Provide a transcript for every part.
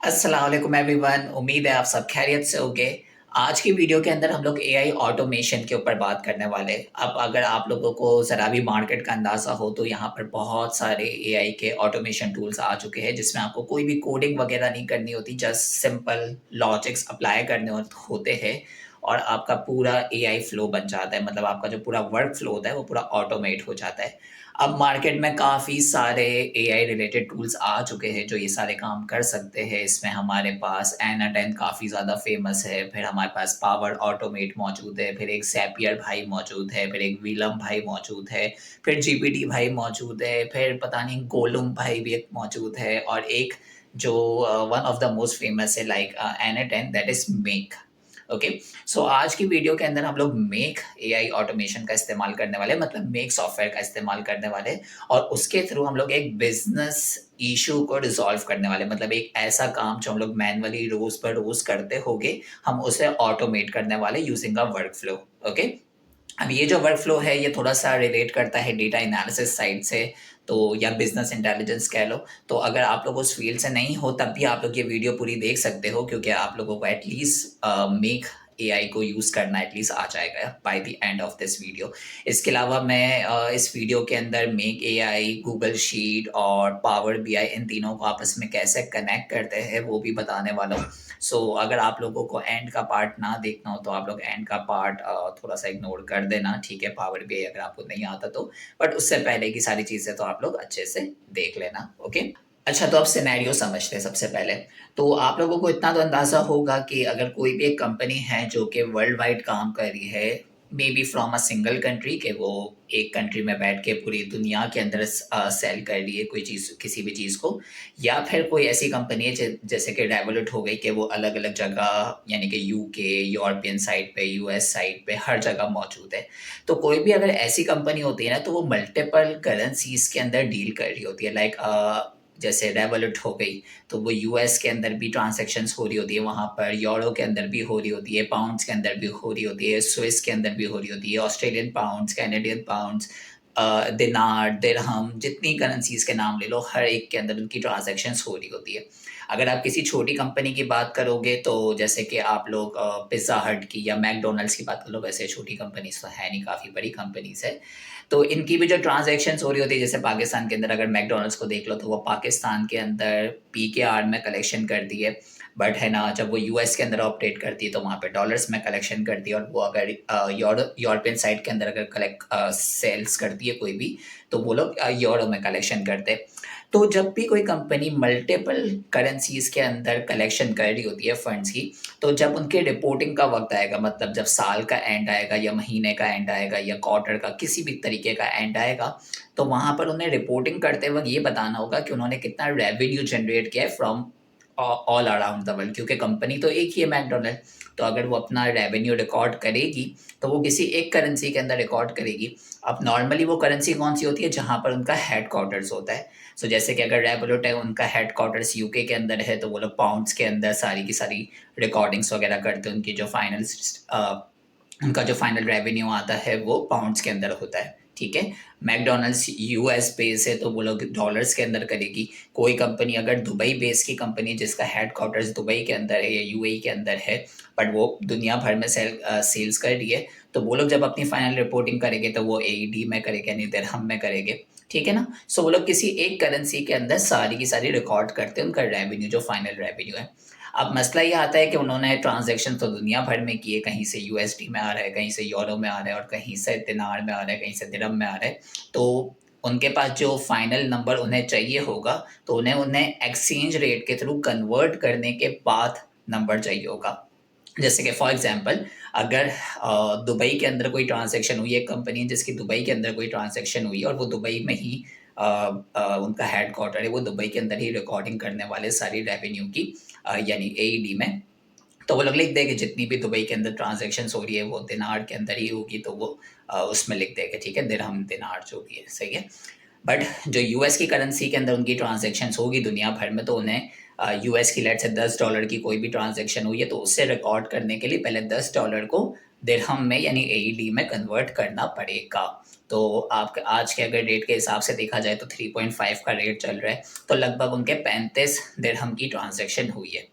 अस्सलाम वालेकुम एवरीवन। उम्मीद है आप सब खैरियत से होंगे। आज की वीडियो के अंदर हम लोग एआई ऑटोमेशन के ऊपर बात करने वाले हैं। अब अगर आप लोगों को ज़रा भी मार्केट का अंदाज़ा हो तो यहाँ पर बहुत सारे एआई के ऑटोमेशन टूल्स आ चुके हैं जिसमें आपको कोई भी कोडिंग वगैरह नहीं करनी होती, जस्ट सिंपल लॉजिक्स अप्लाई करने होते हैं और आपका पूरा एआई फ्लो बन जाता है। मतलब आपका जो पूरा वर्क फ्लो होता है वो पूरा ऑटोमेट हो जाता है। अब मार्केट में काफ़ी सारे एआई रिलेटेड टूल्स आ चुके हैं जो ये सारे काम कर सकते हैं। इसमें हमारे पास एना 10 काफ़ी ज़्यादा फेमस है, फिर हमारे पास पावर ऑटोमेट मौजूद है, फिर एक ज़ैपियर भाई मौजूद है, फिर एक विलम भाई मौजूद है, फिर जीपीटी भाई मौजूद है, फिर पता नहीं गोलुम भाई भी एक मौजूद है और एक जो one of the most famous है लाइक एना 10 that is make. Okay. So आज की वीडियो के अंदर हम लोग मेक एआई ऑटोमेशन का इस्तेमाल करने वाले हैं, मतलब मेक सॉफ्टवेयर का इस्तेमाल करने वाले हैं और उसके थ्रू हम लोग एक बिजनेस इशू को रिजॉल्व करने वाले हैं। मतलब एक ऐसा काम जो हम लोग मैनुअली रोज पर रोज करते होंगे, हम उसे ऑटोमेट करने वाले using a work flow. Okay. अब ये जो वर्क फ्लो है ये थोड़ा-सा रिलेट करता है डेटा एनालिसिस साइड से, तो या बिज़नेस इंटेलिजेंस कह लो। तो अगर आप लोग उस फ़ील्ड से नहीं हो तब भी आप लोग ये वीडियो पूरी देख सकते हो क्योंकि आप लोगों को एटलीस्ट मेक एआई को यूज़ करना एटलीस्ट आ जाएगा bye the end of this video. इसके अलावा मैं इस वीडियो के अंदर मेक एआई, गूगल शीट और पावर बीआई इन तीनों को आपस में कैसे कनेक्ट करते हैं वो भी बताने वाला हूँ। सो अगर आप लोगों को एंड का पार्ट ना देखना हो तो आप लोग एंड का पार्ट थोड़ा-सा इग्नोर कर देना, ठीक है? पावर बीआई अगर आपको नहीं आता तो। बट उससे पहले की सारी चीज़ें तो आप लोग अच्छे से देख लेना, ओके? अच्छा, तो अब सिनेरियो समझते हैं सबसे पहले। तो आप लोगों को इतना तो अंदाज़ा होगा कि अगर कोई भी एक कंपनी है जो कि वर्ल्ड वाइड काम कर रही है, may be from a single country, कि वो एक कंट्री में बैठ के पूरी दुनिया के अंदर सेल कर रही है कोई चीज़, किसी भी चीज़ को, या फिर कोई ऐसी कंपनी है जैसे कि डेवलप हो गई कि वो अलग-अलग जगह यानी कि यूके, यूरोपियन साइड पे, यूएस साइड पे हर जगह मौजूद है। तो कोई भी अगर ऐसी कंपनी होती है ना तो वो मल्टीपल करेंसीज़ के अंदर डील कर रही होती है। लाइक जैसे रेवोलुट हो गई, तो वो यूएस के अंदर भी ट्रांज़ैक्शंस हो रही होती है, वहाँ पर यूरो के अंदर भी हो रही होती है, पाउंड्स के अंदर भी हो रही होती है, स्विस के अंदर भी हो रही होती है, ऑस्ट्रेलियन पाउंड्स, कैनेडियन पाउंड्स, दिनार, दिरहम, जितनी करेंसीज़ के नाम ले लो, हर एक के अंदर उनकी ट्रांज़ैक्शंस हो रही होती है। अगर आप किसी छोटी कंपनी की बात करोगे तो जैसे कि आप लोग पिज़्ज़ा हट की या मैकडॉनल्ड्स की बात कर लो, वैसे छोटी कंपनीज़ तो है नहीं, काफ़ी बड़ी कंपनीज़ है। तो इनकी भी जो ट्रांज़ैक्शंस हो रही होती है, जैसे पाकिस्तान के अंदर अगर मैकडॉनल्ड्स को देख लो तो वो पाकिस्तान के अंदर पीकेआर में कलेक्शन करती है। बट है ना, जब वो यूएस के अंदर ऑपरेट करती है तो वहाँ पे डॉलर्स में कलेक्शन करती है और वो अगर यूरोपियन साइड के अंदर अगर सेल्स करती है कोई भी, तो वो लोग यूरो में कलेक्शन करते हैं। तो जब भी कोई कंपनी मल्टीपल करेंसीज़ के अंदर कलेक्शन कर रही होती है फंड्स की, तो जब उनके रिपोर्टिंग का वक़्त आएगा, मतलब जब साल का एंड आएगा या महीने का एंड आएगा या क्वार्टर का किसी भी तरीके का एंड आएगा, तो वहाँ पर उन्हें रिपोर्टिंग करते वक़्त ये बताना होगा कि उन्होंने कितना रेवेन्यू जनरेट किया है from all around the world, क्योंकि कंपनी तो एक ही है मैकडॉनल्ड। तो अगर वो अपना रेवेन्यू रिकॉर्ड करेगी, तो वो किसी एक करेंसी के अंदर रिकॉर्ड करेगी। अब नॉर्मली वो करेंसी कौन-सी होती है? जहाँ पर उनका हेडक्वार्टर्स होता है। सो जैसे कि अगर रेवोलुट है, उनका हेडक्वार्टर्स यूके के अंदर है, तो वो लोग पाउंड्स के अंदर सारी की सारी रिकॉर्डिंग्स वगैरह करते हैं। उनकी जो उनका जो फाइनल रेवेन्यू आता है वो पाउंड्स के अंदर होता है, ठीक है? मैकडॉनल्ड्स यूएस बेस है तो वो लोग डॉलर्स के अंदर करेगी। कोई कंपनी अगर दुबई बेस की कंपनी जिसका हेडक्वार्टर्स दुबई के अंदर है या यूएई के अंदर है, बट वो दुनिया भर में सेल्स कर रही है, तो वो लोग जब अपनी फाइनल रिपोर्टिंग करेंगे तो वो एईडी में करेंगे यानी दिरहम में करेंगे, ठीक है ना? सो वो लोग किसी एक करेंसी के अंदर सारी की सारी रिकॉर्ड करते हैं उनका रेवेन्यू, जो फाइनल रेवेन्यू है। अब मसला ये आता है कि उन्होंने ट्रांज़ैक्शन तो दुनिया भर में किए, कहीं से यूएसडी में आ रहा है, कहीं से यूरो में आ रहा है और कहीं से दिनार में आ रहा है, कहीं से दिरहम में आ रहा है। तो उनके पास जो फाइनल नंबर उन्हें चाहिए होगा, तो उन्हें उन्हें एक्सचेंज रेट के थ्रू कन्वर्ट करने के बाद नंबर चाहिए होगा। जैसे कि फॉर एग्जांपल, अगर दुबई के अंदर कोई ट्रांज़ैक्शन हुई, एक कंपनी है जिसकी दुबई के अंदर कोई ट्रांज़ैक्शन हुई और वो दुबई में ही उनका हेडक्वार्टर है, वो दुबई के अंदर ही रिकॉर्डिंग करने वाले सारी रेवेन्यू की, यानी एईडी में। तो वो लोग लिख देंगे जितनी भी दुबई के अंदर ट्रांज़ैक्शंस हो रही है वो दिनार के अंदर ही होगी, तो वो उसमें लिख देंगे, ठीक है? दिरहम, दिनार जो भी है, सही है? बट जो यूएस की करेंसी के अंदर उनकी ट्रांज़ैक्शंस होगी दुनिया भर में, तो उन्हें यूएस की लेट्स से $10 की कोई भी ट्रांज़ैक्शन हुई है, तो उससे रिकॉर्ड करने के लिए पहले $10 को दिरहम में यानी एईडी में कन्वर्ट करना पड़ेगा। तो आप आज के अगर रेट के हिसाब से देखा जाए तो 3.5 का रेट चल रहा है, तो लगभग उनके 35 दिरहम की ट्रांजैक्शन हुई है।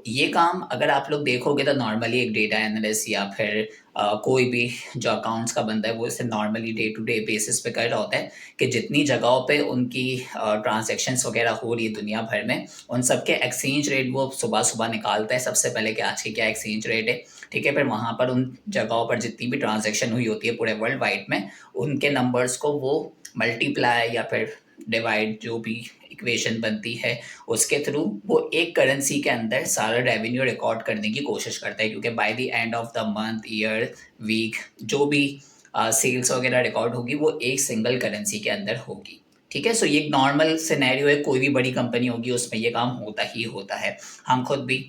ये काम अगर आप लोग देखोगे तो नॉर्मली एक डेटा एनालिस्ट या फिर कोई भी जो अकाउंट्स का बंदा है वो इसे normally day to day basis पे कर रहा होता है कि जितनी जगहों पे उनकी ट्रांजैक्शंस वगैरह हो रही है दुनिया भर में, उन सब के एक्सचेंज रेट वो सुबह-सुबह निकालता है सबसे पहले कि आज की क्या एक्सचेंज रेट है, ठीक है? फिर वहाँ पर उन जगहों पर जितनी भी ट्रांजैक्शन हुई होती है पूरे वर्ल्ड वाइड में, उनके नंबर्स को वो मल्टीप्लाई या फिर डिवाइड जो भी इक्वेशन बनती है उसके थ्रू वो एक करेंसी के अंदर सारा रेवेन्यू रिकॉर्ड करने की कोशिश करता है, क्योंकि by the end of the month, year, week जो भी सेल्स वगैरह रिकॉर्ड होगी वो एक सिंगल करेंसी के अंदर होगी। ठीक है, ये एक नॉर्मल सिनेरियो है, कोई भी बड़ी कंपनी होगी उसमें ये काम होता ही होता है। हम खुद भी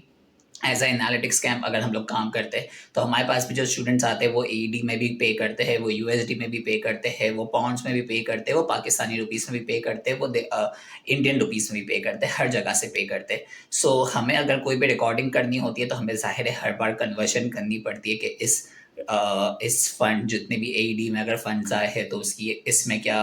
एज ए एनालिटिक्स कैंप अगर हम लोग काम करते हैं तो हमारे पास भी जो स्टूडेंट्स आते हैं वो एईडी में भी पे करते हैं, वो यूएसडी में भी पे करते हैं, वो पाउंड्स में भी पे करते हैं, वो पाकिस्तानी रुपीस में भी पे करते हैं, वो इंडियन रुपीस में भी पे करते हैं, हर जगह से पे करते हैं। हमें अगर कोई भी रिकॉर्डिंग करनी होती है तो हमें ज़ाहिर है हर बार कन्वर्शन करनी पड़ती है कि इस फंड जितने भी एईडी में अगर फंड्स आए हैं तो उसकी इसमें क्या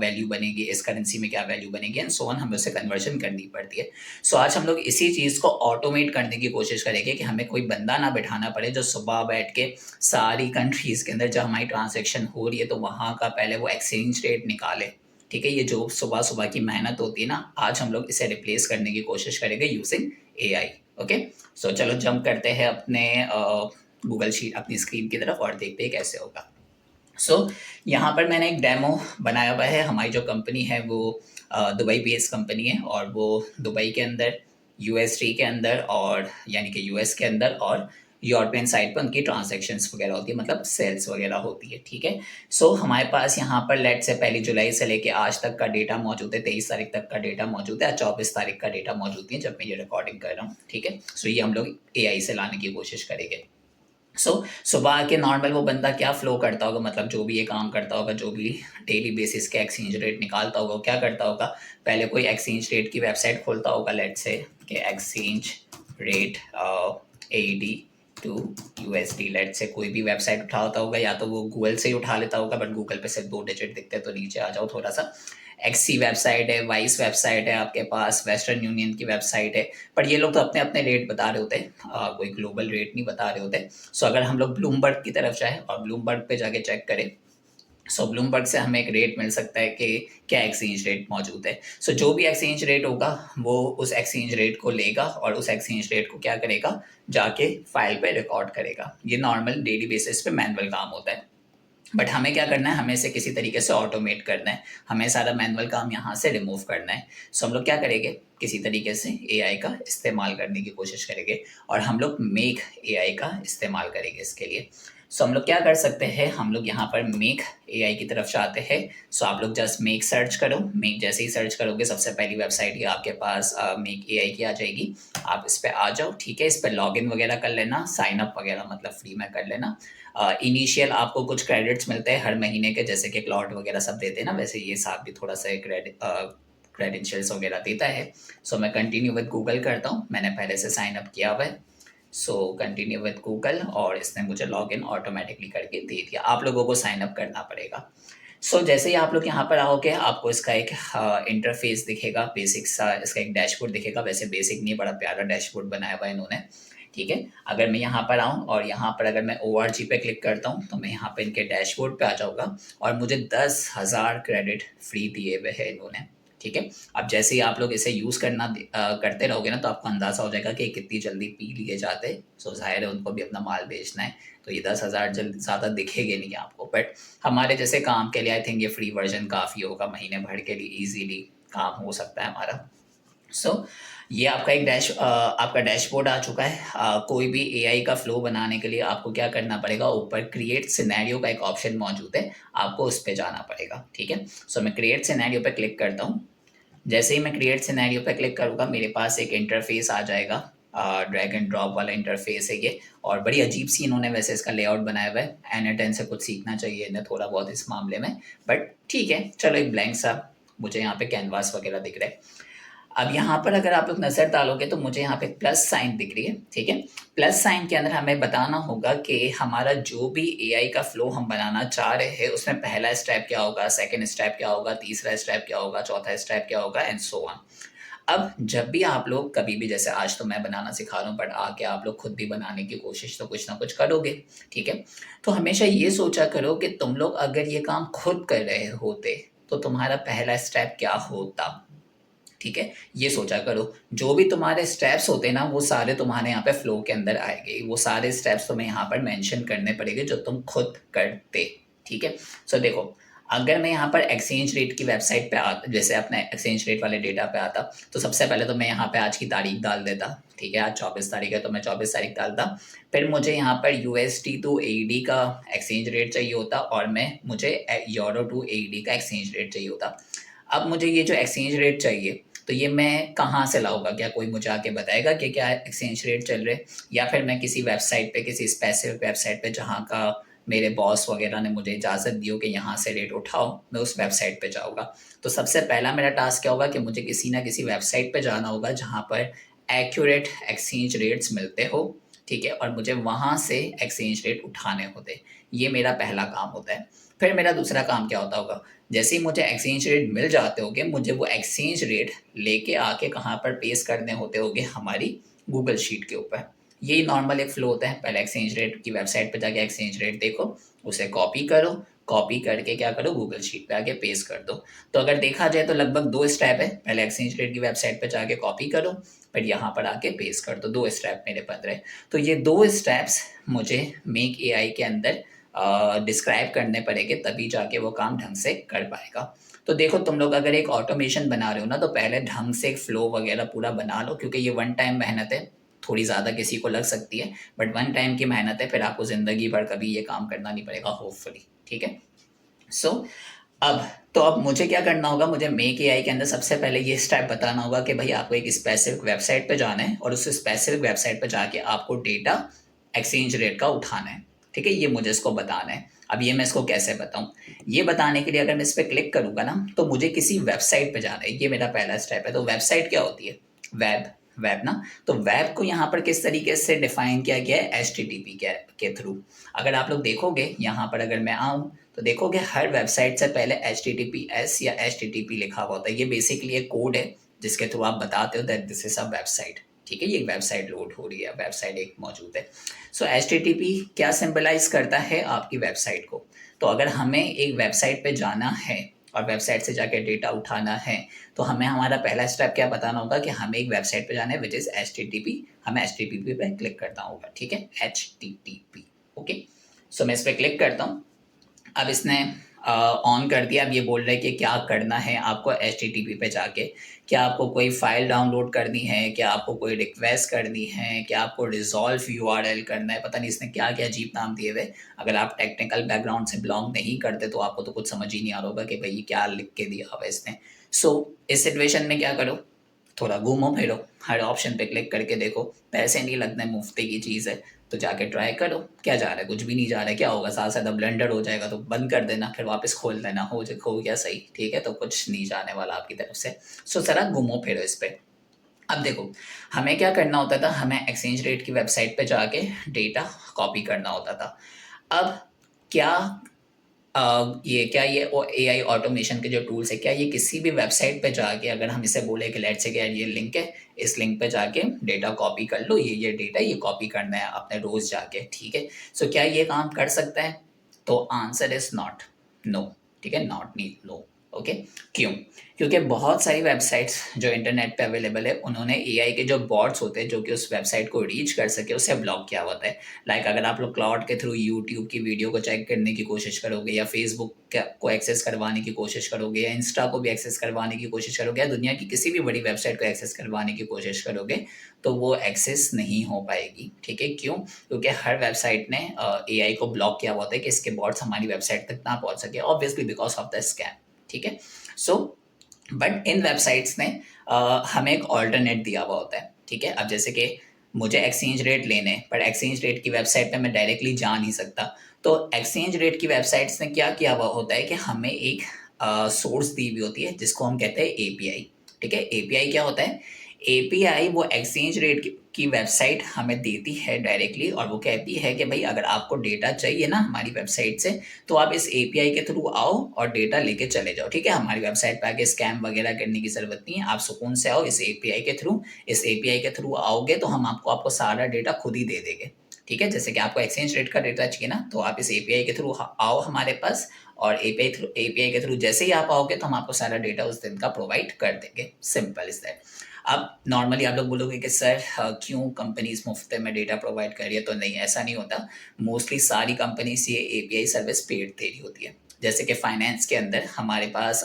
वैल्यू बनेगी, इस करेंसी में क्या वैल्यू बनेगी, एंड सो ऑन, हमें उसे कन्वर्शन करनी पड़ती है। आज हम लोग इसी चीज़ को ऑटोमेट करने की कोशिश करेंगे कि हमें कोई बंदा ना बिठाना पड़े जो सुबह बैठ के सारी कंट्रीज़ के अंदर जब हमारी ट्रांजैक्शन हो रही है तो वहाँ का पहले वो एक्सचेंज रेट निकाले। ठीक है, ये जो सुबह-सुबह की मेहनत होती है ना, आज हम लोग इसे रिप्लेस करने की कोशिश करेंगे यूजिंग एआई। ओके, चलो जंप करते हैं अपने गूगल शीट अपनी स्क्रीन की तरफ और देखते हैं कैसे होगा। यहाँ पर मैंने एक डेमो बनाया हुआ है। हमारी जो कंपनी है वो दुबई बेस्ड कंपनी है और वो दुबई के अंदर, यूएसडी के अंदर और यानी कि यूएस के अंदर और यूरोपियन साइड पर उनकी ट्रांजैक्शंस वगैरह होती है, मतलब सेल्स वगैरह होती है। ठीक है, हमारे पास यहाँ पर लेट से 1 जुलाई से लेके आज तक का डेटा मौजूद है, 23 तारीख तक का डेटा मौजूद है, 24 तारीख का डेटा मौजूद है जब मैं ये रिकॉर्डिंग कर रहा हूँ। ठीक है, ये हम लोग एआई से लाने की कोशिश करेंगे। सुबह के नॉर्मल वो बंदा क्या फ्लो करता होगा, मतलब जो भी ये काम करता होगा, जो भी डेली बेसिस के एक्सचेंज रेट निकालता होगा, वो क्या करता होगा, पहले कोई एक्सचेंज रेट की वेबसाइट खोलता होगा, लेट से कि exchange rate AED to USD, let से कोई भी वेबसाइट उठाता होगा, या तो वो गूगल से ही उठा लेता होगा, बट गूगल पे सिर्फ 2 डिजिट दिखते हैं, तो नीचे आ जाओ थोड़ा सा। एक्सी वेबसाइट है, वाइस वेबसाइट है आपके पास, वेस्टर्न यूनियन की वेबसाइट है, पर ये लोग तो अपने अपने रेट बता रहे होते हैं, कोई ग्लोबल रेट नहीं बता रहे होते। अगर हम लोग ब्लूमबर्ग की तरफ जाएँ और ब्लूमबर्ग पे जाके चेक करें, ब्लूमबर्ग से हमें एक रेट मिल सकता है कि क्या एक्सचेंज रेट मौजूद है। जो भी एक्सचेंज रेट होगा वो उस एक्सचेंज रेट को लेगा और उस एक्सचेंज रेट को क्या करेगा, जाके फाइल पे रिकॉर्ड करेगा। ये नॉर्मल डेली बेसिस पे मैनुअल काम होता है, बट हमें क्या करना है, हमें इसे किसी तरीके से ऑटोमेट करना है, हमें सारा मैनुअल काम यहाँ से रिमूव करना है। हम लोग क्या करेंगे, किसी तरीके से एआई का इस्तेमाल करने की कोशिश करेंगे और हम लोग मेक एआई का इस्तेमाल करेंगे इसके लिए। हम लोग क्या कर सकते हैं, हम लोग यहाँ पर मेक एआई की तरफ जाते हैं। आप लोग जस्ट मेक सर्च करो, मेक जैसे ही सर्च करोगे सबसे पहली वेबसाइट ये आपके पास मेक एआई की आ जाएगी। आप इस पर आ जाओ, ठीक है, इस पर लॉगिन वगैरह कर लेना, साइन अप वगैरह मतलब फ्री में कर लेना। इनिशियल आपको कुछ क्रेडिट्स मिलते हैं हर महीने के, जैसे कि क्लाउड वगैरह सब देते हैं ना, वैसे ये साथ भी थोड़ा सा क्रेडेंशियल्स वगैरह देता है। मैं कंटिन्यू विद गूगल करता हूँ, मैंने पहले से साइन अप किया हुआ है। कंटिन्यू विद गूगल और इसने मुझे लॉगिन ऑटोमेटिकली करके दे दिया। आप लोगों को साइन अप करना पड़ेगा। जैसे ही आप लोग यहाँ पर आओगे आपको इसका एक इंटरफेस दिखेगा, बेसिक सा इसका एक डैशबोर्ड दिखेगा। वैसे बेसिक नहीं, बड़ा प्यारा डैशबोर्ड बनाया हुआ है इन्होंने। ठीक है, अगर मैं यहाँ पर आऊँ और यहाँ पर अगर मैं ORG पे क्लिक करता हूँ तो मैं यहाँ पे इनके डैशबोर्ड पे आ जाऊँगा और मुझे 10,000 क्रेडिट फ्री दिए हुए हैं इन्होंने। ठीक है, अब जैसे ही आप लोग इसे यूज़ करते रहोगे ना तो आपको अंदाज़ा हो जाएगा कि कितनी जल्दी पी लिए जाते हैं। ज़ाहिर है उनको भी अपना माल बेचना है, तो ये 10,000 ज़्यादा दिखेंगे नहीं आपको, बट हमारे जैसे काम के लिए आई थिंक ये फ्री वर्जन काफ़ी होगा, महीने भर के लिए ईजीली काम हो सकता है हमारा। ये आपका आपका डैशबोर्ड आ चुका है। कोई भी एआई का फ्लो बनाने के लिए आपको क्या करना पड़ेगा, ऊपर क्रिएट सिनेरियो का एक ऑप्शन मौजूद है, आपको उस पे जाना पड़ेगा। ठीक है, मैं क्रिएट सिनेरियो पे क्लिक करता हूँ। जैसे ही मैं क्रिएट सिनेरियो पे क्लिक करूँगा मेरे पास एक इंटरफेस आ जाएगा, ड्रैग एंड ड्रॉप वाला इंटरफेस है ये, और बड़ी अजीब सी इन्होंने वैसे इसका लेआउट बनाया हुआ है। N10 से कुछ सीखना चाहिए इन्हें थोड़ा बहुत इस मामले में, बट ठीक है, चलो एक ब्लैंक सा मुझे यहाँ पे कैनवास वगैरह दिख रहा है। अब यहाँ पर अगर आप लोग नज़र डालोगे तो मुझे यहाँ पे प्लस साइन दिख रही है, ठीक है। प्लस साइन के अंदर हमें बताना होगा कि हमारा जो भी एआई का फ्लो हम बनाना चाह रहे हैं उसमें पहला स्टेप क्या होगा, सेकंड स्टेप क्या होगा, तीसरा स्टेप क्या होगा, चौथा स्टेप क्या होगा एंड सो ऑन। अब जब भी आप लोग कभी भी, जैसे आज तो मैं बनाना सिखा रहा हूँ बट आके आप लोग खुद भी बनाने की कोशिश तो कुछ ना कुछ करोगे, ठीक है। तो हमेशा ये सोचा करो कि तुम लोग अगर ये काम खुद कर रहे होते तो तुम्हारा पहला स्टेप क्या होता, ठीक है। ये सोचा करो जो भी तुम्हारे स्टेप्स होते ना वो सारे तुम्हारे यहाँ पे फ्लो के अंदर आएंगे, वो सारे स्टेप्स तुम्हें यहाँ पर मेंशन करने पड़ेंगे जो तुम खुद करते, ठीक है। सो देखो, अगर मैं यहाँ पर एक्सचेंज रेट की वेबसाइट पे आता, जैसे अपने एक्सचेंज रेट वाले डेटा पे आता, तो सबसे पहले तो मैं यहाँ पे आज की तारीख डाल देता, ठीक है। आज 24 तारीख है तो मैं 24 तारीख डालता। फिर मुझे यहाँ पर यूएसडी टू एडी का एक्सचेंज रेट चाहिए होता और मुझे यूरो टू एडी का एक्सचेंज रेट चाहिए होता। अब मुझे ये जो एक्सचेंज रेट चाहिए तो ये मैं कहाँ से लाऊंगा, क्या कोई मुझे आके बताएगा कि क्या एक्सचेंज रेट चल रहे, या फिर मैं किसी वेबसाइट पे, किसी स्पेसिफिक वेबसाइट पे जहाँ का मेरे बॉस वगैरह ने मुझे इजाज़त दी हो कि यहाँ से रेट उठाओ, मैं उस वेबसाइट पे जाऊँगा। तो सबसे पहला मेरा टास्क क्या होगा कि मुझे किसी ना किसी वेबसाइट पे जाना होगा जहाँ पर एक्यूरेट एक्सचेंज रेट्स मिलते हो, ठीक है, और मुझे वहाँ से एक्सचेंज रेट उठाने होते। ये मेरा पहला काम होता है। फिर मेरा दूसरा काम क्या होता होगा, जैसे ही मुझे एक्सचेंज रेट मिल जाते होंगे मुझे वो एक्सचेंज रेट लेके आके कहाँ पर पेस्ट करने होते होंगे, हमारी गूगल शीट के ऊपर। यही नॉर्मल एक फ्लो होता है। पहले एक्सचेंज रेट की वेबसाइट पे जाके एक्सचेंज रेट देखो, उसे कॉपी करो, कॉपी करके क्या करो, गूगल शीट पे आके पेस्ट कर दो। तो अगर देखा जाए तो लगभग 2 स्टेप है, पहले एक्सचेंज रेट की वेबसाइट पे जाके कॉपी करो, फिर यहाँ पर आके पेस्ट कर दो। 2 स्टेप मेरे बन रहे। तो ये 2 स्टेप्स मुझे मेक एआई के अंदर डिस्क्राइब करने पड़ेंगे, तभी जाके वो काम ढंग से कर पाएगा। तो देखो, तुम लोग अगर एक ऑटोमेशन बना रहे हो ना तो पहले ढंग से एक फ्लो वगैरह पूरा बना लो, क्योंकि ये वन टाइम मेहनत है। थोड़ी ज़्यादा किसी को लग सकती है बट वन टाइम की मेहनत है, फिर आपको ज़िंदगी भर कभी ये काम करना नहीं पड़ेगा, होपफुली, ठीक है। सो अब अब मुझे क्या करना होगा, मुझे मेक एआई के अंदर सबसे पहले ये स्टेप बताना होगा कि भाई आपको एक स्पेसिफिक वेबसाइट पे जाना है और उस स्पेसिफिक वेबसाइट पे जाके आपको डेटा एक्सचेंज रेट का उठाना है, ठीक है। ये मुझे इसको बताना है। अब ये मैं इसको कैसे बताऊं, ये बताने के लिए अगर मैं इस पर क्लिक करूंगा ना तो मुझे किसी वेबसाइट पे जाना है। ये मेरा पहला स्टेप है। तो वेबसाइट क्या होती है, वेब, वेब ना। तो वेब को यहाँ पर किस तरीके से डिफाइन किया गया है, एच टी टी पी के थ्रू। अगर आप लोग देखोगे यहाँ पर, अगर मैं आऊँ तो देखोगे हर वेबसाइट से पहले HTTPS या HTTP लिखा हुआ होता है। ये बेसिकली एक कोड है जिसके थ्रू आप बताते हो that this is a website, ठीक है। ये वेबसाइट लोड हो रही है, वेबसाइट एक मौजूद है। सो HTTP क्या सिंबलाइज करता है, आपकी वेबसाइट को। तो अगर हमें एक वेबसाइट पे जाना है और वेबसाइट से जाके डेटा उठाना है तो हमें हमारा पहला स्टेप क्या बताना होगा कि हमें एक वेबसाइट पे जाना है विच इज HTTP। हमें HTTP पे क्लिक करना होगा, ठीक है, HTTP, ओके। सो मैं इस पर क्लिक करता हूँ। अब इसने ऑन कर दिया। अब ये बोल रहा है कि क्या करना है आपको HTTP पे जाके, क्या आपको कोई फाइल डाउनलोड करनी है, क्या आपको कोई रिक्वेस्ट करनी है, क्या आपको रिजॉल्व URL करना है, पता नहीं इसने क्या क्या अजीब नाम दिए हुए। अगर आप टेक्निकल बैकग्राउंड से बिलोंग नहीं करते तो आपको तो कुछ समझ ही नहीं आ रहा होगा कि भाई क्या लिख के दिया हुआ इसने। सो इस सिचुएशन में क्या करो, थोड़ा घूमो फिरो, हर ऑप्शन पे क्लिक करके देखो। पैसे नहीं लगते, मुफ्ती की चीज़ है, तो जाके ट्राई करो। क्या जा रहा है, कुछ भी नहीं जा रहा है, क्या होगा, साथ साथ ब्लेंडर हो जाएगा तो बंद कर देना, फिर वापस खोल देना, हो गया सही, ठीक है। तो कुछ नहीं जाने वाला आपकी तरफ से। सो जरा घूमो फिरो इस पर। अब देखो, हमें क्या करना होता था, हमें एक्सचेंज रेट की वेबसाइट पे जाके डेटा कॉपी करना होता था। अब क्या ये एआई ऑटोमेशन के जो टूल्स है, क्या ये किसी भी वेबसाइट पे जाके अगर हम इसे बोले कि लेट्स से, ये लिंक है, इस लिंक पे जाके डेटा कॉपी कर लो, ये डेटा ये कॉपी करना है आपने रोज जाके, ठीक है। सो क्या ये काम कर सकता है, तो आंसर इज नॉट, नो, ठीक है, नॉट नीड, नो, ओके। क्यों, क्योंकि बहुत सारी वेबसाइट्स जो इंटरनेट पे अवेलेबल है उन्होंने एआई के जो बॉट्स होते हैं जो कि उस वेबसाइट को रीच कर सके उसे ब्लॉक किया होता है। लाइक अगर आप लोग क्लाउड के थ्रू यूट्यूब की वीडियो को चेक करने की कोशिश करोगे, या फेसबुक को एक्सेस करवाने की कोशिश करोगे, या इंस्टा को भी एक्सेस करवाने की कोशिश करोगे, या दुनिया की किसी भी बड़ी वेबसाइट को एक्सेस करवाने की कोशिश करोगे तो वो एक्सेस नहीं हो पाएगी, ठीक है। क्यों, क्योंकि हर वेबसाइट ने एआई को ब्लॉक किया हुआ होता है कि इसके बॉट्स हमारी वेबसाइट तक ना पहुंच सके, obviously because of the scam, ठीक है। सो बट इन वेबसाइट्स ने हमें एक ऑल्टरनेट दिया हुआ होता है, ठीक है। अब जैसे कि मुझे एक्सचेंज रेट लेने, पर एक्सचेंज रेट की वेबसाइट पे मैं डायरेक्टली जा नहीं सकता। तो एक्सचेंज रेट की वेबसाइट्स ने क्या किया हुआ होता है कि हमें एक सोर्स दी हुई होती है जिसको हम कहते हैं एपीआई, ठीक है। एपीआई क्या होता है? एपीआई वो एक्सचेंज रेट की वेबसाइट हमें देती है डायरेक्टली, और वो कहती है कि भाई अगर आपको डेटा चाहिए ना हमारी वेबसाइट से, तो आप इस एपीआई के थ्रू आओ और डेटा लेके चले जाओ। ठीक है, हमारी वेबसाइट पे आके स्कैम वगैरह करने की ज़रूरत नहीं है, आप सुकून से आओ इस एपीआई के थ्रू। इस एपीआई के थ्रू आओगे तो हम आपको सारा डेटा खुद ही दे देंगे। ठीक है, जैसे कि आपको एक्सचेंज रेट का डेटा चाहिए ना, तो आप इस एपीआई के थ्रू आओ हमारे पास, और एपीआई के थ्रू जैसे ही आप आओगे तो हम आपको सारा डेटा उस दिन का प्रोवाइड कर देंगे। Simple is that. अब नॉर्मली आप लोग बोलोगे कि सर क्यों कंपनीज मुफ्त में डेटा प्रोवाइड कर रही है? तो नहीं, ऐसा नहीं होता। मोस्टली सारी कंपनीज ये एपीआई सर्विस पेड दे रही होती है। जैसे कि फाइनेंस के अंदर हमारे पास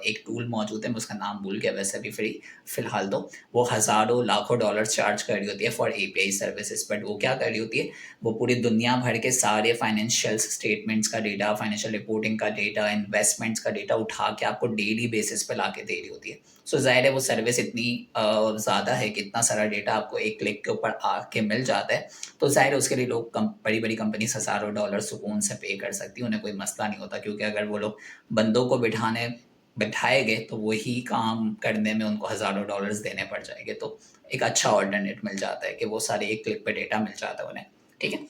एक टूल मौजूद है, मैं उसका नाम भूल गया वैसे भी, फ्री फिलहाल तो वो हज़ारों लाखों डॉलर चार्ज कर रही होती है फॉर एपीआई सर्विसेज। बट वो क्या कर रही होती है? वो पूरी दुनिया भर के सारे फाइनेंशियल स्टेटमेंट्स का डेटा, फाइनेंशियल रिपोर्टिंग का डेटा, इन्वेस्टमेंट्स का डेटा उठा के आपको डेली बेसिस पे ला के दे रही होती है। सो ज़ाहिर है वो सर्विस इतनी ज़्यादा है कि इतना सारा डेटा आपको एक क्लिक के ऊपर आके मिल जाता है, तो ज़ाहिर है उसके लिए लोग बड़ी बड़ी कंपनीज हज़ारों डॉलर सुकून से पे कर सकती है, उन्हें कोई मसला नहीं होता। क्योंकि अगर वो लोग बंदों को बिठाए गए तो वही काम करने में उनको हज़ारों डॉलर्स देने पड़ जाएंगे। तो एक अच्छा ऑल्टरनेट मिल जाता है कि वो सारे एक क्लिक पे डेटा मिल जाता है उन्हें। ठीक है।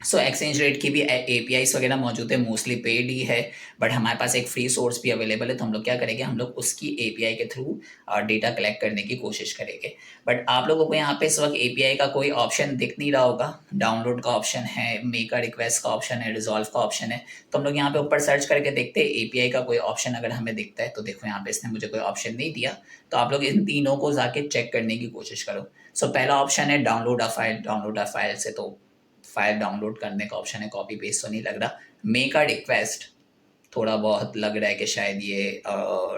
सो एक्सचेंज रेट की भी एपीआईज वगैरह मौजूद है, मोस्टली पेड ही है। बट हमारे पास एक फ्री सोर्स भी अवेलेबल है, तो हम लोग क्या करेंगे, हम लोग उसकी एपीआई के थ्रू डेटा कलेक्ट करने की कोशिश करेंगे। बट आप लोगों को यहाँ पे इस वक्त एपीआई का कोई ऑप्शन दिख नहीं रहा होगा। डाउनलोड का ऑप्शन है, मेक अ रिक्वेस्ट का ऑप्शन है, रिजॉल्व का ऑप्शन है। तो हम लोग यहाँ पे ऊपर सर्च करके देखते हैं एपीआई का कोई ऑप्शन अगर हमें दिखता है। तो देखो यहाँ पे इसने मुझे कोई ऑप्शन नहीं दिया, तो आप लोग इन तीनों को जाके चेक करने की कोशिश करो। सो पहला ऑप्शन है download a file. Download a file से तो फाइल डाउनलोड करने का ऑप्शन है, कॉपी पेस्ट तो नहीं लग रहा। मेक अ रिक्वेस्ट थोड़ा बहुत लग रहा है कि शायद ये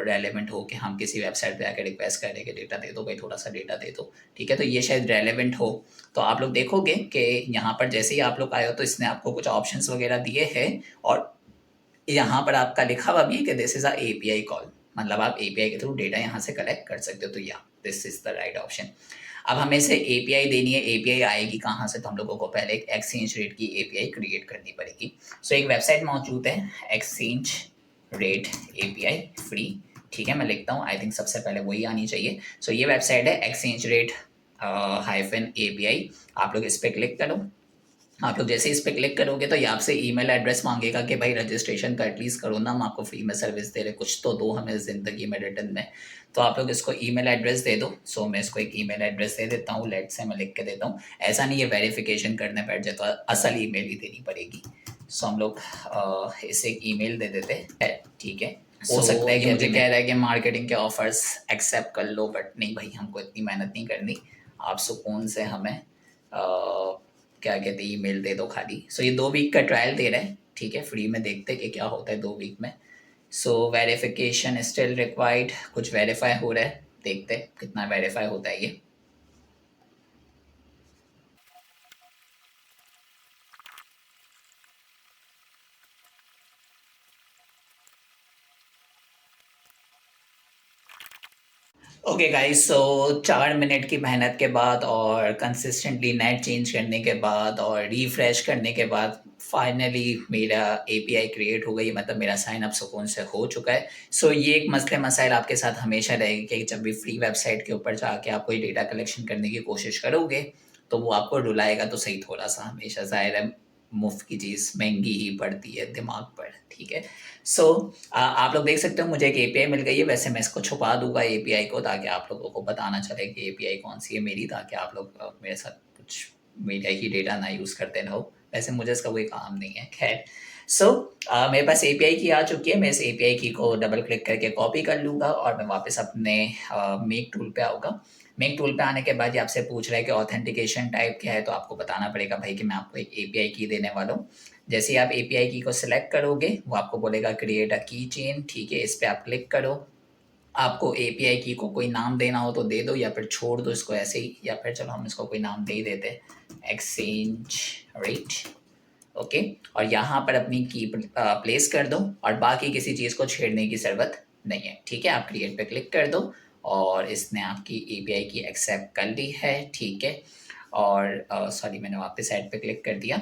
रेलेवेंट हो कि हम किसी वेबसाइट पे आकर रिक्वेस्ट करें कि डेटा दे दो भाई, थोड़ा सा डेटा दे दो। ठीक है, तो ये शायद रेलेवेंट हो। तो आप लोग देखोगे कि यहाँ पर जैसे ही आप लोग आए हो तो इसने आपको कुछ ऑप्शंस वगैरह दिए हैं, और यहाँ पर आपका लिखा हुआ भी है कि this is a API call, मतलब आप एपीआई के थ्रू डेटा यहाँ से कलेक्ट कर सकते हो। तो या this is the right option. अब हमें से एपीआई देनी है, एपीआई आएगी कहाँ से? तो हम लोगों को पहले एक एक्सचेंज रेट की एपीआई क्रिएट करनी पड़ेगी। सो एक वेबसाइट मौजूद है, एक्सचेंज रेट एपीआई फ्री। ठीक है, मैं लिखता हूँ, आई थिंक सबसे पहले वही आनी चाहिए। सो ये वेबसाइट है एक्सचेंज रेट हाइफन एपीआई। आप लोग इस पर क्लिक करो। आप लोग जैसे इस पे क्लिक करोगे तो ये आपसे ईमेल एड्रेस मांगेगा कि भाई रजिस्ट्रेशन का एटलीस्ट करो ना, हम आपको फ्री में सर्विस दे रहे, कुछ तो दो हमें ज़िंदगी में रिटर्न में। तो आप लोग इसको ईमेल एड्रेस दे दो। सो मैं इसको एक ईमेल एड्रेस दे देता हूँ, लेट से मैं लिख के देता हूँ। ऐसा नहीं है वेरिफिकेशन करने बैठ जाए तो असल ईमेल ही देनी पड़ेगी। सो हम लोग इसे एक ईमेल दे देते हैं। ठीक है, हो सकता है कि मुझे कह रहा है कि मार्केटिंग के ऑफर्स एक्सेप्ट कर लो, बट नहीं भाई, हमको इतनी मेहनत नहीं करनी। आप सुकून से हमें क्या कहते हैं ईमेल दे दो खाली। सो ये 2 वीक का ट्रायल दे रहा है। ठीक है, फ्री में देखते कि क्या होता है 2 वीक में। सो वेरिफिकेशन स्टिल रिक्वायर्ड, कुछ वेरीफाई हो रहा है, देखते कितना वेरीफाई होता है ये। ओके गाइस, सो 4 मिनट की मेहनत के बाद और कंसिस्टेंटली नेट चेंज करने के बाद और रिफ्रेश करने के बाद फाइनली मेरा एपीआई क्रिएट हो गई, मतलब मेरा साइन अप सुकून से हो चुका है। सो ये एक मसले मसाइल आपके साथ हमेशा रहेगी कि जब भी फ्री वेबसाइट के ऊपर जाके आप कोई डेटा कलेक्शन करने की कोशिश करोगे तो वो आपको रुलाएगा तो सही थोड़ा सा, हमेशा ज़ाहिर है मुफ्त की चीज़ महंगी ही पड़ती है दिमाग पर। ठीक है। सो आप लोग देख सकते हो मुझे एक एपीआई मिल गई है। वैसे मैं इसको छुपा दूंगा एपीआई को, ताकि आप लोगों को बताना चले कि एपीआई कौन सी है मेरी, ताकि आप लोग मेरे साथ कुछ मेरा ही डेटा ना यूज़ करते रहो। वैसे मुझे इसका कोई काम नहीं है, खैर। सो मेरे पास एपीआई की आ चुकी है। मैं इस एपीआई की को डबल क्लिक करके कॉपी कर लूँगा और मैं वापस अपने मेक टूल पे आऊँगा। मेक टूल पे आने के बाद ये आपसे पूछ रहा है कि ऑथेंटिकेशन टाइप क्या है, तो आपको बताना पड़ेगा भाई कि मैं आपको एक एपीआई की देने वाला हूँ। जैसे ही आप एपीआई की को सिलेक्ट करोगे वो आपको बोलेगा क्रिएट अ की चेन। ठीक है, इस पर आप क्लिक करो। आपको एपीआई की को कोई नाम देना हो तो दे दो, या फिर छोड़ दो इसको ऐसे ही, या फिर चलो हम इसको कोई नाम दे ही देते हैं, एक्सचेंज रेट। ओके, और यहाँ पर अपनी की प्लेस कर दो और बाकी किसी चीज़ को छेड़ने की ज़रूरत नहीं है। ठीक है, आप क्रिएट पे क्लिक कर दो और इसने आपकी एपीआई की एक्सेप्ट कर ली है। ठीक है, और सॉरी मैंने वापस ऐड पे क्लिक कर दिया।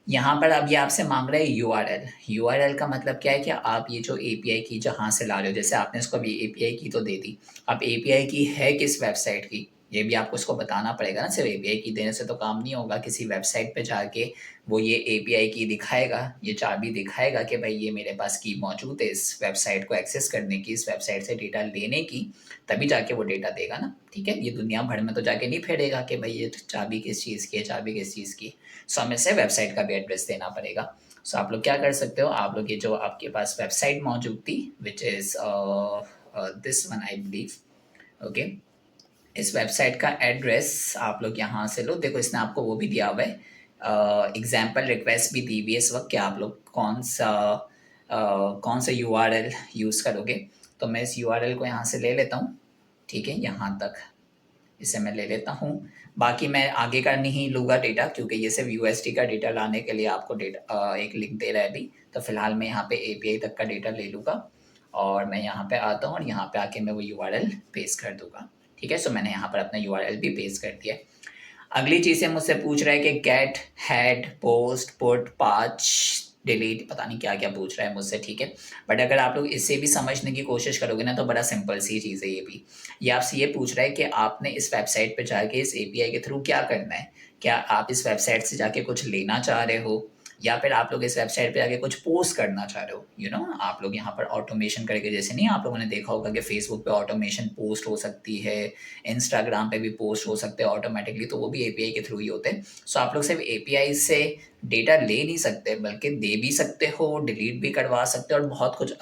यहाँ पर अब ये आपसे मांग रहा है यूआरएल। यूआरएल का मतलब क्या है कि आप ये जो एपीआई की जहाँ से ला रहे हो, जैसे आपने इसको अभी एपीआई की तो दे दी, अब एपीआई की है किस वेबसाइट की, ये भी आपको उसको बताना पड़ेगा ना। सिर्फ एपीआई की देने से तो काम नहीं होगा। किसी वेबसाइट पे जाके वो ये एपीआई की दिखाएगा, ये चाबी दिखाएगा कि भाई ये मेरे पास की मौजूद है इस वेबसाइट को एक्सेस करने की, इस वेबसाइट से डेटा लेने की, तभी जाके वो डेटा देगा ना। ठीक है, ये दुनिया भर में तो जाके नहीं फेरेगा कि भाई ये चाबी किस चीज़ की है, चाबी किस चीज़ की। सो हमें से वेबसाइट का भी एड्रेस देना पड़ेगा। सो आप लोग क्या कर सकते हो, आप लोग ये जो आपके पास वेबसाइट मौजूद थी which is this one I believe, okay, इस वेबसाइट का एड्रेस आप लोग यहाँ से लो। देखो इसने आपको वो भी दिया हुआ है, एग्जाम्पल रिक्वेस्ट भी दी हुई है इस वक्त कि आप लोग कौन सा यूआरएल यूज़ करोगे। तो मैं इस यूआरएल को यहाँ से ले लेता हूँ। ठीक है, यहाँ तक इसे मैं ले लेता हूँ। बाकी मैं आगे का नहीं लूँगा डेटा, क्योंकि ये सिर्फ यूएसडी का डेटा लाने के लिए आपको डेटा एक लिंक दे रहा है अभी। तो फिलहाल मैं यहाँ पे एपीआई तक का डेटा ले लूँगा और मैं यहाँ पे आता हूँ और यहाँ पे आके मैं वो यूआरएल पेस्ट कर दूँगा। ठीक है, सो मैंने यहाँ पर अपना यूआरएल भी पेस्ट कर दिया है। अगली चीज़ें मुझसे पूछ रहा है कि गेट, हेड, पोस्ट, पुट, पाच, डिलीट, पता नहीं क्या क्या पूछ रहा है मुझसे। ठीक है, बट अगर आप लोग इससे भी समझने की कोशिश करोगे ना तो बड़ा सिंपल सी चीज़ है ये भी। ये आपसे ये पूछ रहा है कि आपने इस वेबसाइट पे जाके इस एपीआई के थ्रू क्या करना है। क्या आप इस वेबसाइट से जाके कुछ लेना चाह रहे हो, या फिर आप लोग इस वेबसाइट पे जाके कुछ पोस्ट करना चाह रहे हो। आप लोग यहाँ पर ऑटोमेशन करके, जैसे नहीं आप लोगों ने देखा होगा कि फेसबुक पे ऑटोमेशन पोस्ट हो सकती है, इंस्टाग्राम पे भी पोस्ट हो सकते हैं ऑटोमेटिकली, तो वो भी एपीआई के थ्रू ही होते हैं। सो आप लोग सिर्फ एपीआई से डेटा ले नहीं सकते, बल्कि दे भी सकते हो, डिलीट भी करवा सकते हो और बहुत कुछ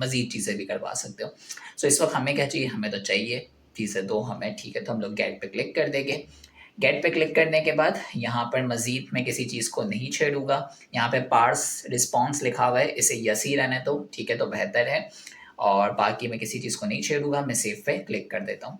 मज़ीद चीज़ें भी करवा सकते हो। सो इस वक्त हमें क्या चाहिए, हमें तो चाहिए चीज़ें दो हमें। ठीक है, तो हम लोग गेट पे क्लिक कर देंगे। गेट पे क्लिक करने के बाद यहाँ पर मज़ीद मैं किसी चीज़ को नहीं छेड़ूंगा। यहाँ पे पार्स रिस्पॉन्स लिखा हुआ है, इसे यस ही रहने दो। ठीक है, तो बेहतर है। और बाकी मैं किसी चीज़ को नहीं छेड़ूंगा, मैं सेव पे क्लिक कर देता हूँ।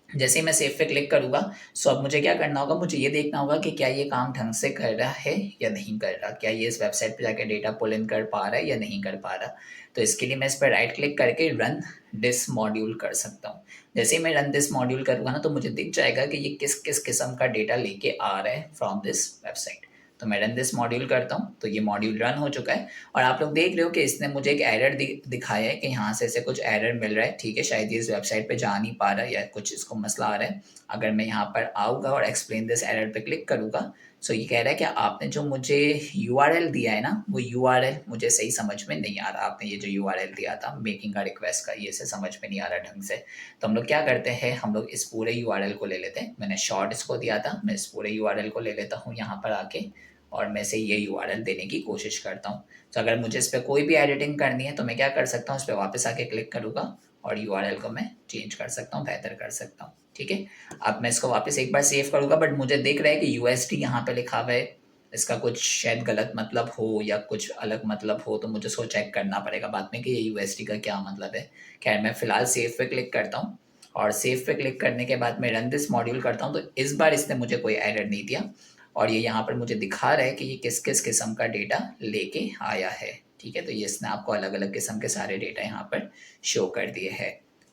जैसे ही मैं सेव पे क्लिक करूँगा, सो अब मुझे क्या करना होगा, मुझे ये देखना होगा कि क्या ये काम ढंग से कर रहा है या नहीं कर रहा, क्या ये इस वेबसाइट पे जाके डेटा पुल इन कर पा रहा है या नहीं कर पा रहा। तो इसके लिए मैं इस पर राइट क्लिक करके रन दिस मॉड्यूल कर सकता हूँ। जैसे ही मैं रन दिस मॉड्यूल करूँगा ना तो मुझे दिख जाएगा कि ये किस किस किस्म का डेटा लेके आ रहा है फ्रॉम दिस वेबसाइट। तो मैं रन दिस मॉड्यूल करता हूँ, तो ये मॉड्यूल रन हो चुका है और आप लोग देख रहे हो कि इसने मुझे एक एरर दिखाया है कि यहाँ से ऐसे कुछ एरर मिल रहा है। ठीक है, शायद ये इस वेबसाइट पे जा नहीं पा रहा है या कुछ इसको मसला आ रहा है। अगर मैं यहाँ पर आऊँगा और एक्सप्लेन दिस एरर पे क्लिक करूँगा, सो ये कह रहा है कि आपने जो मुझे यूआरएल दिया है ना, वो यूआरएल मुझे सही समझ में नहीं आ रहा। आपने ये जो यूआरएल दिया था मेकिंग अ रिक्वेस्ट का, ये से समझ में नहीं आ रहा ढंग से। तो हम लोग क्या करते हैं, हम लोग इस पूरे यूआरएल को ले लेते हैं। मैंने शॉर्ट इसको दिया था, मैं इस पूरे यूआरएल को ले लेता हूँ यहाँ पर आके और मैं से ये यूआरएल देने की कोशिश करता हूँ। तो अगर मुझे इस पर कोई भी एडिटिंग करनी है तो मैं क्या कर सकता हूँ, इस पर वापस आके क्लिक करूँगा और यूआरएल को मैं चेंज कर सकता हूँ, बेहतर कर सकता हूँ। ठीक है, अब मैं इसको वापस एक बार सेव करूँगा, बट मुझे दिख रहा है कि यूएसडी यहाँ पे लिखा हुआ है। इसका कुछ शायद गलत मतलब हो या कुछ अलग मतलब हो, तो मुझे उसको चेक करना पड़ेगा बाद में कि ये यूएसडी का क्या मतलब है। खैर मैं फ़िलहाल सेव पे क्लिक करता हूँ और सेव पे क्लिक करने के बाद मैं रन दिस मॉड्यूल करता हूँ। तो इस बार इसने मुझे कोई एरर नहीं दिया और ये यहाँ पर मुझे दिखा रहा है कि ये किस किस किस्म का डेटा लेके आया है। ठीक है, तो ये इसने आपको अलग अलग किस्म के सारे डेटा यहाँ पर शो कर दिए है।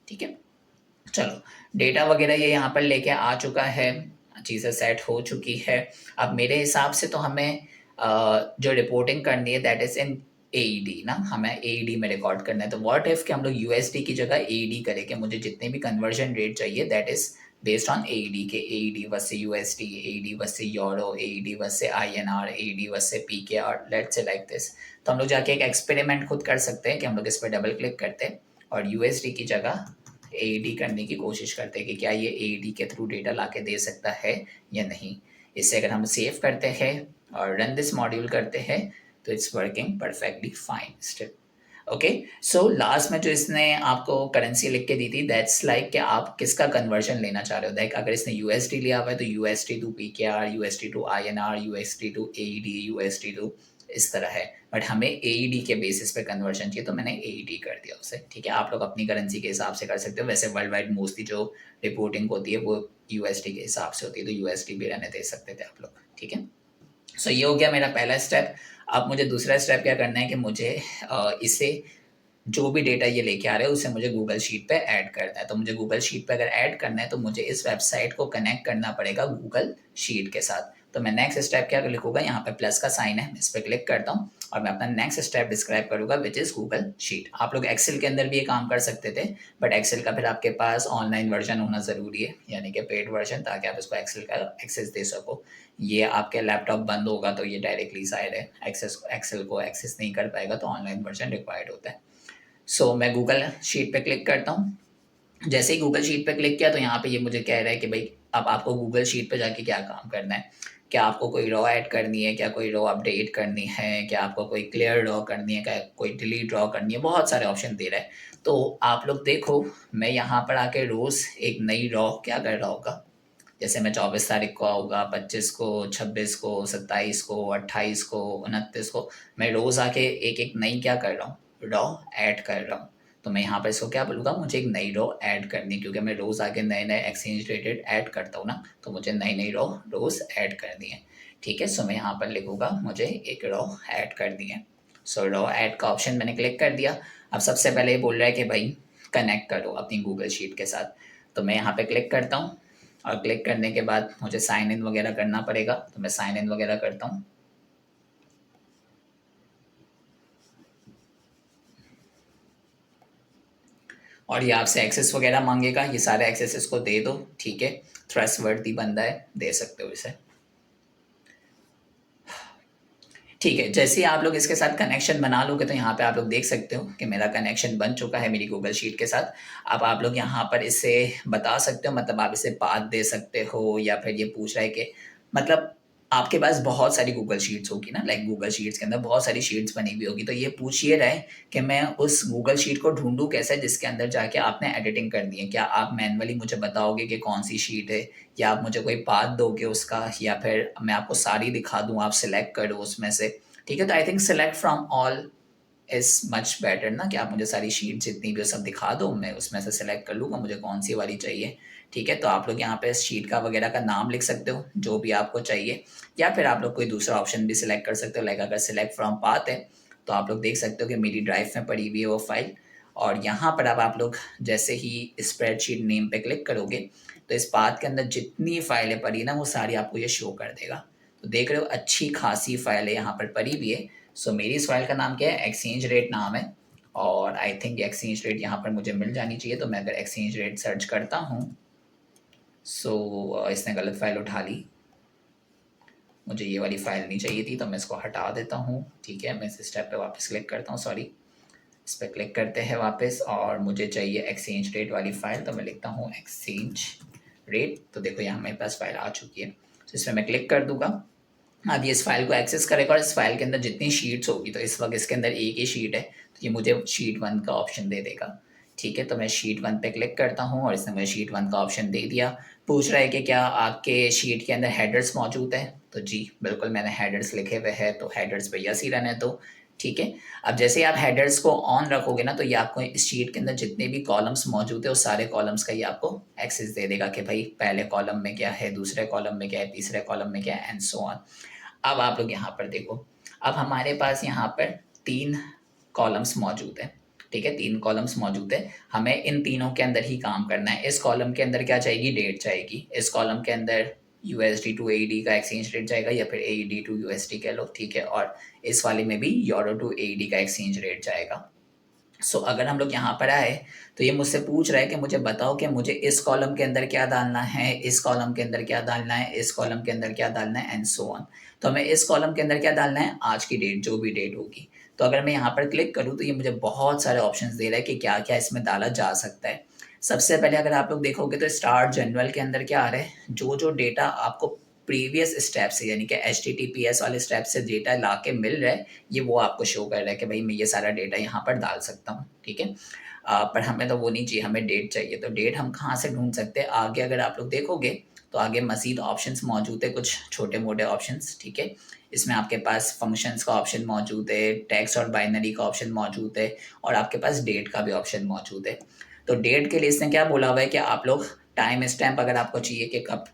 ठीक है, चलो डेटा वगैरह ये यहाँ पर लेके आ चुका है, चीज़ें सेट हो चुकी है। अब मेरे हिसाब से तो हमें जो रिपोर्टिंग करनी है दैट इज़ इन एईडी ना, हमें एईडी में रिकॉर्ड करना है। तो व्हाट इफ कि हम लोग यूएसडी की जगह एईडी करें कि मुझे जितने भी कन्वर्जन रेट चाहिए that is based on AED के, AED versus USD, AED versus euro, AED versus INR, AED versus PKR, let's say like this. तो हम लोग जाके एक एक्सपेरिमेंट खुद कर सकते हैं कि हम लोग इस पर डबल क्लिक करते हैं और यूएसडी की जगह एईडी करने की कोशिश करते हैं कि क्या ये एईडी के थ्रू डेटा लाके दे सकता है या नहीं। इससे अगर हम सेव करते हैं और रन दिस मॉड्यूल करते हैं तो it's working perfectly fine still. Okay, so last में जो इसने आपको करेंसी लिख के दी थी दैट्स लाइक कि आप किसका कन्वर्जन लेना चाह रहे हो। लाइक अगर इसने यूएसडी लिया हुआ है तो USD to PKR, USD to INR, USD to AED, USD to इस तरह है। बट हमें एईडी के बेसिस पे कन्वर्जन चाहिए तो मैंने एईडी कर दिया उसे। ठीक है, आप लोग अपनी करेंसी के हिसाब से कर सकते हो। वैसे वर्ल्ड वाइड मोस्टली जो रिपोर्टिंग होती है वो यूएसडी के हिसाब से होती है, तो यूएसडी भी रहने दे सकते थे आप लोग। ठीक है, सो ये हो गया मेरा पहला स्टेप। अब मुझे दूसरा स्टेप क्या करना है कि मुझे इसे जो भी डेटा ये लेके आ रहे हैं उसे मुझे गूगल शीट पे ऐड करना है। तो मुझे गूगल शीट पे अगर ऐड करना है तो मुझे इस वेबसाइट को कनेक्ट करना पड़ेगा गूगल शीट के साथ। तो मैं नेक्स्ट स्टेप क्या लिखूँगा, यहाँ पे प्लस का साइन है, इस पर क्लिक करता हूँ और मैं अपना नेक्स्ट स्टेप डिस्क्राइब करूँगा विच इज़ गूगल शीट। आप लोग एक्सेल के अंदर भी ये काम कर सकते थे, बट एक्सेल का फिर आपके पास ऑनलाइन वर्जन होना ज़रूरी है, यानी कि पेड वर्जन, ताकि आप इसको एक्सेल का एक्सेस दे सको। ये आपके लैपटॉप बंद होगा तो ये डायरेक्टली शायद है एक्सेल को एक्सेस नहीं कर पाएगा, तो ऑनलाइन वर्जन रिक्वायर्ड होता है। सो मैं गूगल शीट पे क्लिक करता हूँ। जैसे ही गूगल शीट पे क्लिक किया तो यहाँ पे ये मुझे कह रहा है कि भाई अब आपको गूगल शीट पे जाके क्या काम करना है। क्या आपको कोई रॉ ऐड करनी है, क्या कोई रॉ अपडेट करनी है, क्या आपको कोई क्लियर रॉ करनी है, क्या कोई डिलीट रॉ करनी है, बहुत सारे ऑप्शन दे रहा है। तो आप लोग देखो, मैं यहाँ पर आके रोज़ एक नई रॉ क्या कर रहा होगा। जैसे मैं 24 तारीख को आऊँगा, 25 को, 26 को, 27 को, 28 को, 29 को, मैं रोज़ आके एक एक नई क्या कर रहा हूँ, रॉ ऐड कर रहा हूँ। तो मैं यहाँ पर इसको क्या बोलूँगा, मुझे एक नई रॉ ऐड करनी है, क्योंकि मैं रोज़ आके नए नए एक्सचेंज रेटेड ऐड करता हूँ ना, तो मुझे नई नई रॉ रोज़ ऐड करनी है। ठीक है, सो मैं यहाँ पर लिखूँगा मुझे एक रॉ ऐड करनी है। सो रॉ ऐड का ऑप्शन मैंने क्लिक कर दिया। अब सबसे पहले ये बोल रहा है कि भाई कनेक्ट करो अपनी गूगल शीट के साथ। तो मैं यहाँ पे क्लिक करता हूँ और क्लिक करने के बाद मुझे साइन इन वगैरह करना पड़ेगा, तो मैं साइन इन वगैरह करता हूँ। और ये आपसे एक्सेस वगैरह मांगेगा, ये सारे एक्सेस इसको दे दो। ठीक है, ट्रस्टवर्दी बंदा है, दे सकते हो इसे। ठीक है, जैसे ही आप लोग इसके साथ कनेक्शन बना लोगे तो यहाँ पे आप लोग देख सकते हो कि मेरा कनेक्शन बन चुका है मेरी गूगल शीट के साथ। अब आप लोग यहाँ पर इसे बता सकते हो, मतलब आप इसे पाथ दे सकते हो, या फिर ये पूछ रहा है कि मतलब आपके पास बहुत सारी गूगल शीट्स होगी ना, लाइक गूगल शीट्स के अंदर बहुत सारी शीट्स बनी हुई होगी, तो ये पूछ ये रहा है कि मैं उस गूगल शीट को ढूंढूं कैसे जिसके अंदर जाके आपने एडिटिंग करनी है। क्या आप मैनुअली मुझे बताओगे कि कौन सी शीट है, या आप मुझे कोई पाथ दोगे उसका, या फिर मैं आपको सारी दिखा दूं, आप सिलेक्ट करो उसमें से। ठीक है, तो I think select from all is much better ना, कि आप मुझे सारी शीट जितनी भी सब दिखा दो, मैं उसमें से सिलेक्ट कर लूँगा मुझे कौन सी वाली चाहिए। ठीक है, तो आप लोग यहाँ पे शीट का वगैरह का नाम लिख सकते हो जो भी आपको चाहिए, या फिर आप लोग कोई दूसरा ऑप्शन भी सिलेक्ट कर सकते हो, लाइक अगर सिलेक्ट फ्रॉम पाथ है तो आप लोग देख सकते हो कि मेरी ड्राइव में पड़ी हुई है वो फाइल। और यहाँ पर अब आप लोग जैसे ही स्प्रेडशीट नेम पे क्लिक करोगे तो इस पाथ के अंदर जितनी फाइलें पड़ी ना वो सारी आपको ये शो कर देगा। तो देख रहे हो अच्छी खासी फाइल है यहाँ पर पड़ी हुई है। सो मेरी इस फाइल का नाम क्या है, एक्सचेंज रेट नाम है, और आई थिंक एक्सचेंज रेट यहाँ पर मुझे मिल जानी चाहिए। तो मैं अगर एक्सचेंज रेट सर्च करता हूँ, सो इसने गलत फाइल उठा ली, मुझे ये वाली फाइल नहीं चाहिए थी, तो मैं इसको हटा देता हूँ। ठीक है, मैं इस स्टेप पे वापस क्लिक करता हूँ, सॉरी, इस पर क्लिक करते हैं वापस, और मुझे चाहिए एक्सचेंज रेट वाली फाइल, तो मैं लिखता हूँ एक्सचेंज रेट। तो देखो यहाँ मेरे पास फाइल आ चुकी है, तो इसमें मैं क्लिक कर दूंगा। अब ये इस फाइल को एक्सेस करेगा और इस फाइल के अंदर जितनी शीट्स होगी, तो इस वक्त इसके अंदर एक ही शीट है, तो ये मुझे शीट 1 का ऑप्शन दे देगा। ठीक है, तो मैं शीट 1 पे क्लिक करता हूँ और इसने मुझे शीट 1 का ऑप्शन दे दिया। पूछ रहा है कि क्या आपके शीट के अंदर हेडर्स मौजूद हैं, तो जी बिल्कुल मैंने हेडर्स लिखे हुए हैं, तो हेडर्स पे यस ही रहने दो। ठीक है, अब जैसे ही आप हेडर्स को ऑन रखोगे ना, तो ये आपको इस शीट के अंदर जितने भी कॉलम्स मौजूद है उस सारे कॉलम्स का ये आपको एक्सेस दे देगा कि भाई पहले कॉलम में क्या है, दूसरे कॉलम में क्या है, तीसरे कॉलम में क्या है, एंड सो ऑन। अब आप लोग यहाँ पर देखो, अब हमारे पास यहाँ पर 3 कॉलम्स मौजूद हैं। ठीक है, 3 कॉलम्स मौजूद है, हमें इन तीनों के अंदर ही काम करना है। इस कॉलम के अंदर क्या चाहिए, डेट चाहिए। इस कॉलम के अंदर यूएसडी टू एईडी का एक्सचेंज रेट जाएगा, या फिर एईडी टू यूएसडी कह लो। ठीक है, और इस वाले में भी यूरो टू एईडी का एक्सचेंज रेट जाएगा। सो अगर हम लोग यहाँ पर आए तो ये मुझसे पूछ रहा है कि मुझे बताओ कि मुझे इस कॉलम के अंदर क्या डालना है, इस कॉलम के अंदर क्या डालना है, इस कॉलम के अंदर क्या डालना है, एंड सो ऑन। तो हमें इस कॉलम के अंदर क्या डालना है, आज की डेट, जो भी डेट होगी। तो अगर मैं यहाँ पर क्लिक करूँ तो ये मुझे बहुत सारे ऑप्शंस दे रहा है कि क्या क्या इसमें डाला जा सकता है। सबसे पहले अगर आप लोग देखोगे तो स्टार्ट जनरल के अंदर क्या आ रहा है, जो जो डेटा आपको प्रीवियस स्टेप से, यानी कि HTTPS वाले स्टेप से डेटा ला के मिल रहा है, ये वो आपको शो कर रहा है कि भाई मैं ये सारा डेटा यहाँ पर डाल सकता हूँ। ठीक है, पर हमें तो वो नहीं चाहिए, हमें डेट चाहिए। तो डेट हम कहाँ से ढूंढ सकते हैं, आगे अगर आप लोग देखोगे तो आगे मजीद ऑप्शंस मौजूद है, कुछ छोटे मोटे ऑप्शंस। ठीक है, इसमें आपके पास फंक्शंस का ऑप्शन मौजूद है, टेक्स्ट और बाइनरी का ऑप्शन मौजूद है, और आपके पास डेट का भी ऑप्शन मौजूद है। तो डेट के लिए इसने क्या बोला हुआ है कि आप लोग टाइम स्टैम्प अगर आपको चाहिए कि कब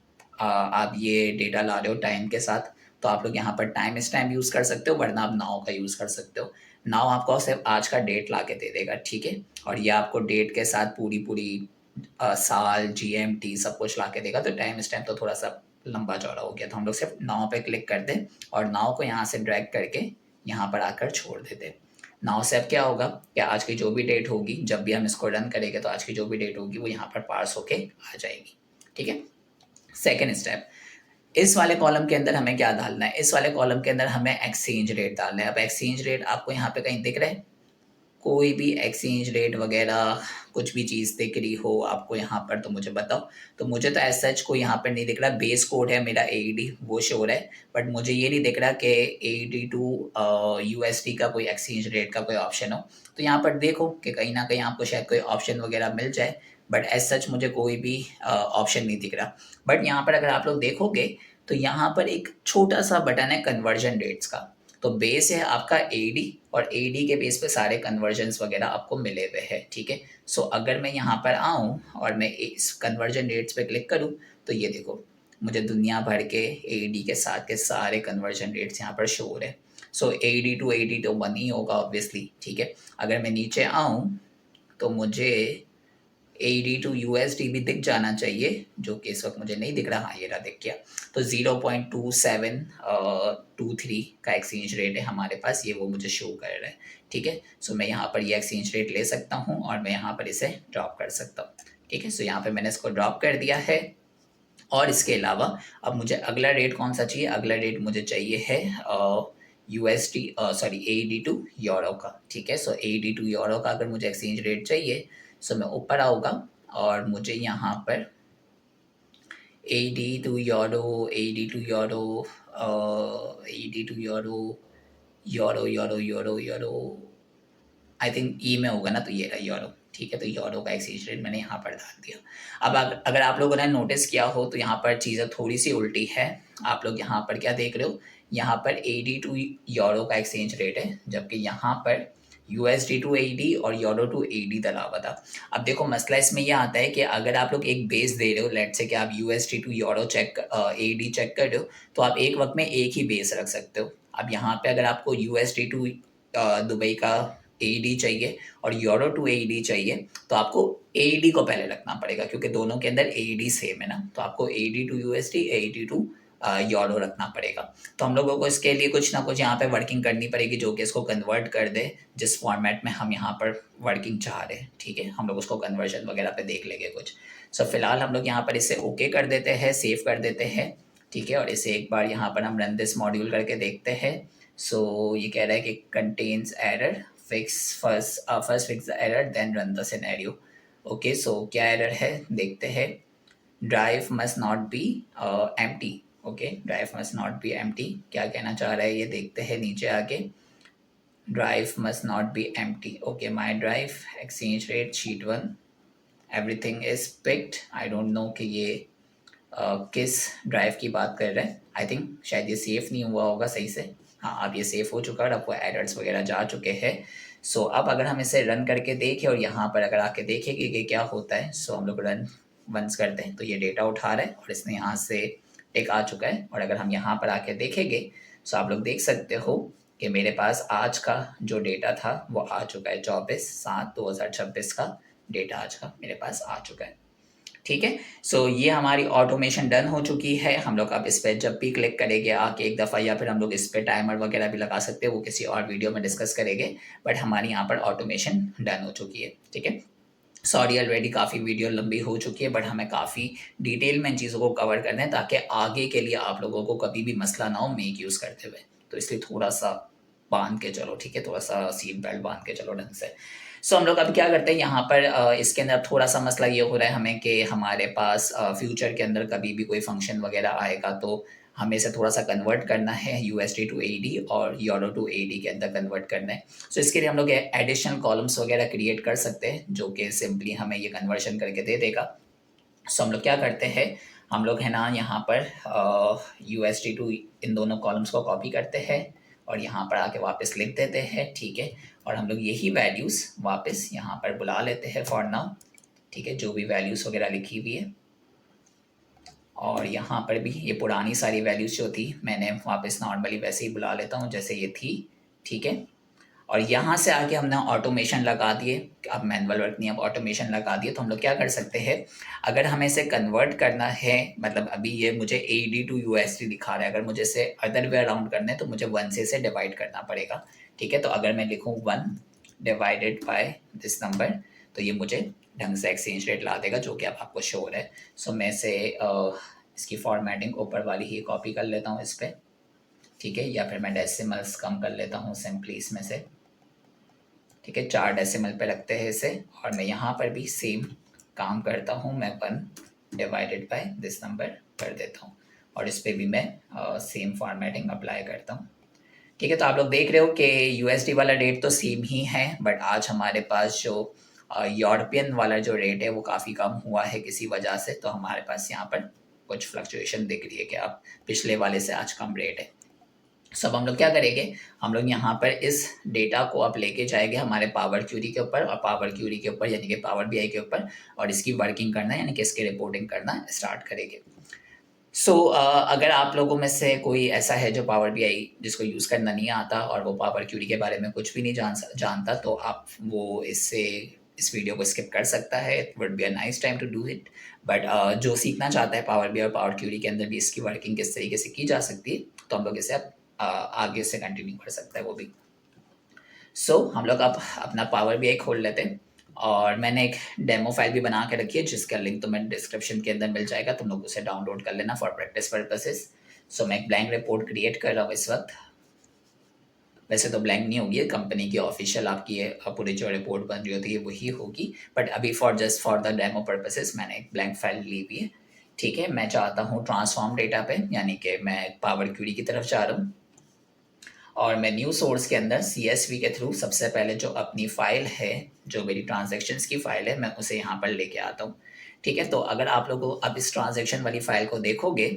आप ये डेटा ला रहे हो टाइम के साथ, तो आप लोग यहाँ पर टाइम स्टैम्प यूज़ कर सकते हो, वरना आप नाउ का यूज़ कर सकते हो। नाउ आपको सिर्फ आज का डेट ला के दे देगा। ठीक है, और ये आपको डेट के साथ पूरी पूरी साल GMT सब कुछ ला के देगा। तो टाइम स्टैम्प तो थोड़ा सा लंबा चौड़ा हो गया। तो हम लोग सिर्फ नाउ पे क्लिक कर दें और नाउ को यहाँ से ड्रैग करके यहाँ पर आकर छोड़ देते। नाउ से अब क्या होगा कि आज की जो भी डेट होगी, जब भी हम इसको रन करेंगे तो आज की जो भी डेट होगी वो यहाँ पर पार्स होके आ जाएगी। ठीक है। सेकेंड स्टेप, इस वाले कॉलम के अंदर हमें क्या डालना है? इस वाले कॉलम के अंदर हमें एक्सचेंज रेट डालना है। अब एक्सचेंज रेट आपको यहाँ पे कहीं दिख रहा है? कोई भी एक्सचेंज रेट वगैरह कुछ भी चीज़ दिख रही हो आपको यहाँ पर तो मुझे बताओ। तो मुझे तो एज सच कोई यहाँ पर नहीं दिख रहा। बेस कोड है मेरा AED, वो शो हो रहा है, बट मुझे ये नहीं दिख रहा कि AED टू USD का कोई एक्सचेंज रेट का कोई ऑप्शन हो। तो यहाँ पर देखो कि कहीं ना कहीं आपको शायद कोई ऑप्शन वगैरह मिल जाए, बट एज सच मुझे कोई भी ऑप्शन नहीं दिख रहा। बट यहाँ पर अगर आप लोग देखोगे तो यहाँ पर एक छोटा सा बटन है कन्वर्जन रेट्स का। तो बेस है आपका AED और AED के बेस पे सारे कन्वर्जन्स वगैरह आपको मिले हुए हैं। ठीक है। सो अगर मैं यहाँ पर आऊँ और मैं इस कन्वर्जन रेट्स पे क्लिक करूँ तो ये देखो मुझे दुनिया भर के AED के साथ के सारे कन्वर्जन रेट्स यहाँ पर शो हो रहे हैं। सो AED टू AED तो 1 ही होगा ऑब्वियसली। ठीक है। अगर मैं नीचे आऊँ तो मुझे AED टू USD भी दिख जाना चाहिए, जो कि इस वक्त मुझे नहीं दिख रहा। हाँ, ये रहा, दिख गया। तो 0.2723 का एक्सचेंज रेट है हमारे पास, ये वो मुझे शो कर रहा है। ठीक है। सो मैं यहाँ पर ये एक्सचेंज रेट ले सकता हूँ और मैं यहाँ पर इसे ड्रॉप कर सकता हूँ। ठीक है। सो यहाँ पर मैंने इसको ड्रॉप कर दिया है। और इसके अलावा अब मुझे अगला रेट कौन सा चाहिए? अगला रेट मुझे चाहिए है USD sorry AED to euro का। ठीक है। सो AED टू यूरो का अगर मुझे एक्सचेंज रेट चाहिए, सो मैं ऊपर आऊँगा और मुझे यहाँ पर AED to euro, AED to euro, AED to euro, euro euro euro euro, I think ई में होगा ना, तो ये रहा यूरो। ठीक है। तो यूरो का एक्सचेंज रेट मैंने यहाँ पर डाल दिया। अब अगर आप लोगों ने नोटिस किया हो तो यहाँ पर चीज़ें थोड़ी सी उल्टी है। आप लोग यहाँ पर क्या देख रहे हो? यहाँ पर AED टू यूरो का एक्सचेंज रेट है, जबकि यहाँ पर USD टू AED और यूरो टू AED डला हुआ था। अब देखो मसला इसमें यह आता है कि अगर आप लोग एक बेस दे रहे हो, लेट से कि आप USD to euro AED check कर रहे हो, तो आप एक वक्त में एक ही बेस रख सकते हो। अब यहाँ पे अगर आपको USD टू दुबई का AED चाहिए और यूरो टू AED चाहिए, तो आपको AED को पहले रखना पड़ेगा, क्योंकि दोनों के अंदर AED सेम है ना। तो आपको AED to USD, AED to euro रखना पड़ेगा। तो हम लोगों को इसके लिए कुछ ना कुछ यहाँ पे वर्किंग करनी पड़ेगी, जो कि इसको कन्वर्ट कर दे जिस फॉर्मेट में हम यहाँ पर वर्किंग चाह रहे हैं। ठीक है। हम लोग उसको कन्वर्जन वगैरह पे देख लेंगे कुछ। सो फिलहाल हम लोग यहाँ पर इसे ओके कर देते हैं, सेव कर देते हैं। ठीक है। और इसे एक बार यहाँ पर हम रन दिस मॉड्यूल करके देखते हैं। सो ये कह रहा है कि contains error, first fix the error then run the scenario. Okay, so क्या एरर है देखते हैं। Drive must not be empty. Okay, drive must not be empty क्या कहना चाह रहा है ये देखते हैं नीचे आके। Drive must not be empty. Okay, my drive, exchange rate, sheet 1, everything is picked. I don't know कि ये किस ड्राइव की बात कर रहे हैं। आई थिंक शायद ये सेफ नहीं हुआ होगा सही से। हाँ, अब ये सेफ हो चुका है और अब वो एरर्स वगैरह जा चुके हैं। सो अब अगर हम इसे रन करके देखें और यहाँ पर अगर आके देखेंगे कि क्या होता है, सो हम लोग रन वंस करते हैं तो ये डेटा उठा रहा है और इसने यहाँ से टिक आ चुका है। और अगर हम यहाँ पर आके देखेंगे, सो आप लोग देख सकते हो कि मेरे पास आज का जो डेटा था वो आ चुका है। 24/7/2026 का डेटा आज का मेरे पास आ चुका है। ठीक है। सो ये हमारी ऑटोमेशन डन हो चुकी है। हम लोग अब इस पर जब भी क्लिक करेंगे आके एक दफ़ा, या फिर हम लोग इस पर टाइमर वगैरह भी लगा सकते हैं, वो किसी और वीडियो में डिस्कस करेंगे। बट हमारी यहाँ पर ऑटोमेशन डन हो चुकी है। ठीक है। सॉरी ऑलरेडी काफ़ी वीडियो लंबी हो चुकी है, बट हमें काफ़ी डिटेल में इन चीज़ों को कवर करना है ताकि आगे के लिए आप लोगों को कभी भी मसला ना हो मेक यूज़ करते हुए। तो इसलिए थोड़ा सा बांध के चलो। ठीक है। थोड़ा सा सीट बेल्ट बांध के चलो ढंग से। सो हम लोग अब क्या करते हैं यहाँ पर इसके अंदर थोड़ा सा मसला ये हो रहा है हमें कि हमारे पास फ्यूचर के अंदर कभी भी कोई फंक्शन वगैरह आएगा तो हमें इसे थोड़ा सा कन्वर्ट करना है USD टू AED और यूरो टू AED के अंदर कन्वर्ट करना है। सो इसके लिए हम लोग एडिशनल कॉलम्स वगैरह क्रिएट कर सकते हैं, जो कि सिंपली हमें ये कन्वर्शन करके दे देगा। सो हम लोग क्या करते हैं, हम लोग है ना यहाँ पर USD टू इन दोनों कॉलम्स को कॉपी करते हैं और यहाँ पर आके वापस लिख देते हैं। ठीक है। और हम लोग यही वैल्यूज़ वापस यहाँ पर बुला लेते हैं फॉर नाउ। ठीक है। जो भी वैल्यूज़ वगैरह लिखी हुई है, और यहाँ पर भी ये पुरानी सारी वैल्यूज़ जो थी मैंने वापस नॉर्मली वैसे ही बुला लेता हूँ जैसे ये थी। ठीक है। और यहाँ से आके हमने ऑटोमेशन लगा दिए, अब मैनुअल वर्क नहीं, अब ऑटोमेशन लगा दिए। तो हम लोग क्या कर सकते हैं, अगर हमें इसे कन्वर्ट करना है, मतलब अभी ये मुझे AED टू USD दिखा रहा है, अगर मुझे इसे अदर वे अराउंड करना है तो मुझे 1 से इसे डिवाइड करना पड़ेगा। ठीक है, तो अगर मैं लिखूँ 1 डिवाइडेड बाय दिस नंबर, तो ये मुझे ढंग से एक्सचेंज रेट ला देगा, जो कि अब आपको शो हो रहा है। सो मैं इसे इसकी फॉर्मेटिंग ऊपर वाली ही कॉपी कर लेता हूँ इस पर। ठीक है, या फिर मैं डेसिमल्स कम कर लेता हूँ सिंपली इसमें से। ठीक है, 4 डेसिमल पे रखते हैं इसे, और मैं यहाँ पर भी सेम काम करता हूँ, मैं 1 डिवाइडेड बाय दिस नंबर कर देता हूँ, और इस पर भी मैं सेम फॉर्मेटिंग अप्लाई करता हूँ। ठीक है, तो आप लोग देख रहे हो कि USD वाला रेट तो सेम ही है, बट आज हमारे पास जो यूरोपियन वाला जो रेट है वो काफ़ी कम हुआ है किसी वजह से, तो हमारे पास यहाँ पर कुछ फ्लक्चुएशन दिख रही है कि अब पिछले वाले से आज कम रेट है। सब हम लोग क्या करेंगे, हम लोग यहाँ पर इस डेटा को अब लेके जाएंगे हमारे पावर क्यूरी के ऊपर, और पावर क्यूरी के ऊपर यानी कि पावर BI के ऊपर, और इसकी वर्किंग करना यानी कि इसकी रिपोर्टिंग करना स्टार्ट करेंगे। अगर आप लोगों में से कोई ऐसा है जो पावर BI जिसको यूज़ करना नहीं आता और वो पावर क्यूरी के बारे में कुछ भी नहीं जानता, तो आप वो इस वीडियो को स्किप कर सकता है। It would be a nice time to do it. But जो सीखना चाहता है पावर BI और पावर क्यूरी के अंदर भी इसकी वर्किंग किस तरीके से की जा सकती है, तो हम लोग इसे अब आगे से कंटिन्यू कर सकता है वो भी। हम लोग अब अपना पावर BI खोल लेते हैं, और मैंने एक डेमो फाइल भी बना के रखी है जिसका लिंक तुम्हें डिस्क्रिप्शन के अंदर मिल जाएगा, तुम लोग उसे डाउनलोड कर लेना फॉर प्रैक्टिस पर्पसेस। मैं एक ब्लैंक रिपोर्ट क्रिएट कर रहा हूँ इस वक्त। वैसे तो ब्लैंक नहीं होगी, कंपनी की ऑफिशियल आपकी पूरी जो रिपोर्ट बन रही होती है वही होगी, बट अभी just for the demo purposes मैंने एक ब्लैंक फाइल ली हुई है। ठीक है, मैं चाहता हूँ ट्रांसफॉर्म डेटा पे, यानी कि मैं पावर क्यूरी की तरफ जा रहा हूँ, और मैं न्यू सोर्स के अंदर CSV के थ्रू सबसे पहले जो अपनी फाइल है, जो मेरी ट्रांजैक्शंस की फाइल है, मैं उसे यहाँ पर लेके आता हूँ। ठीक है, तो अगर आप लोगों अब इस ट्रांजैक्शन वाली फाइल को देखोगे,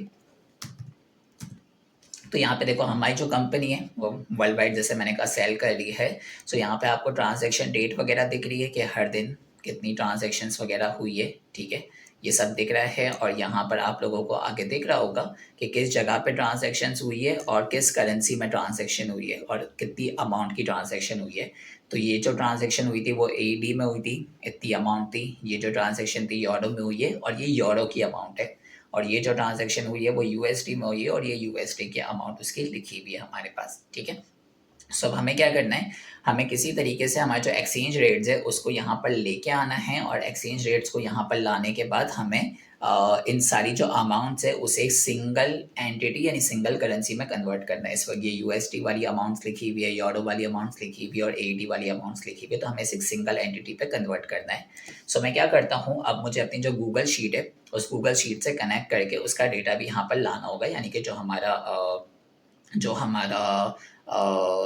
तो यहाँ पे देखो हमारी जो कंपनी है वो वर्ल्ड वाइड, जैसे मैंने कहा, सेल कर रही है। यहाँ पे आपको ट्रांजैक्शन डेट वगैरह दिख रही है कि हर दिन कितनी ट्रांजैक्शंस वगैरह हुई है। ठीक है, ये सब दिख रहा है, और यहाँ पर आप लोगों को आगे दिख रहा होगा कि किस जगह पे ट्रांजैक्शंस हुई है और किस करेंसी में ट्रांजैक्शन हुई है और कितनी अमाउंट की ट्रांजैक्शन हुई है। तो ये जो ट्रांजैक्शन हुई थी वो AED में हुई थी, इतनी अमाउंट थी। ये जो ट्रांजैक्शन थी यूरो में हुई है, और ये यूरो की अमाउंट है। और ये जो ट्रांजैक्शन हुई है वो USD में हुई है, और ये USD की अमाउंट उसकी लिखी हुई है हमारे पास। ठीक है, अब हमें क्या करना है, हमें किसी तरीके से हमारे जो एक्सचेंज रेट्स है उसको यहाँ पर लेके आना है, और एक्सचेंज रेट्स को यहाँ पर लाने के बाद हमें इन सारी जो अमाउंट्स है उसे एक सिंगल एंटिटी यानी सिंगल करेंसी में कन्वर्ट करना है। इस वक्त ये USD वाली अमाउंट्स लिखी हुई है, यूरो वाली अमाउंट्स लिखी हुई है, और AED वाली अमाउंट्स लिखी हुई है, तो हमें इसे एक सिंगल एंटिटी पे कन्वर्ट करना है। मैं क्या करता हूँ, अब मुझे अपनी जो गूगल शीट है उस गूगल शीट से कनेक्ट करके उसका डेटा भी यहाँ पर लाना होगा, यानी कि जो हमारा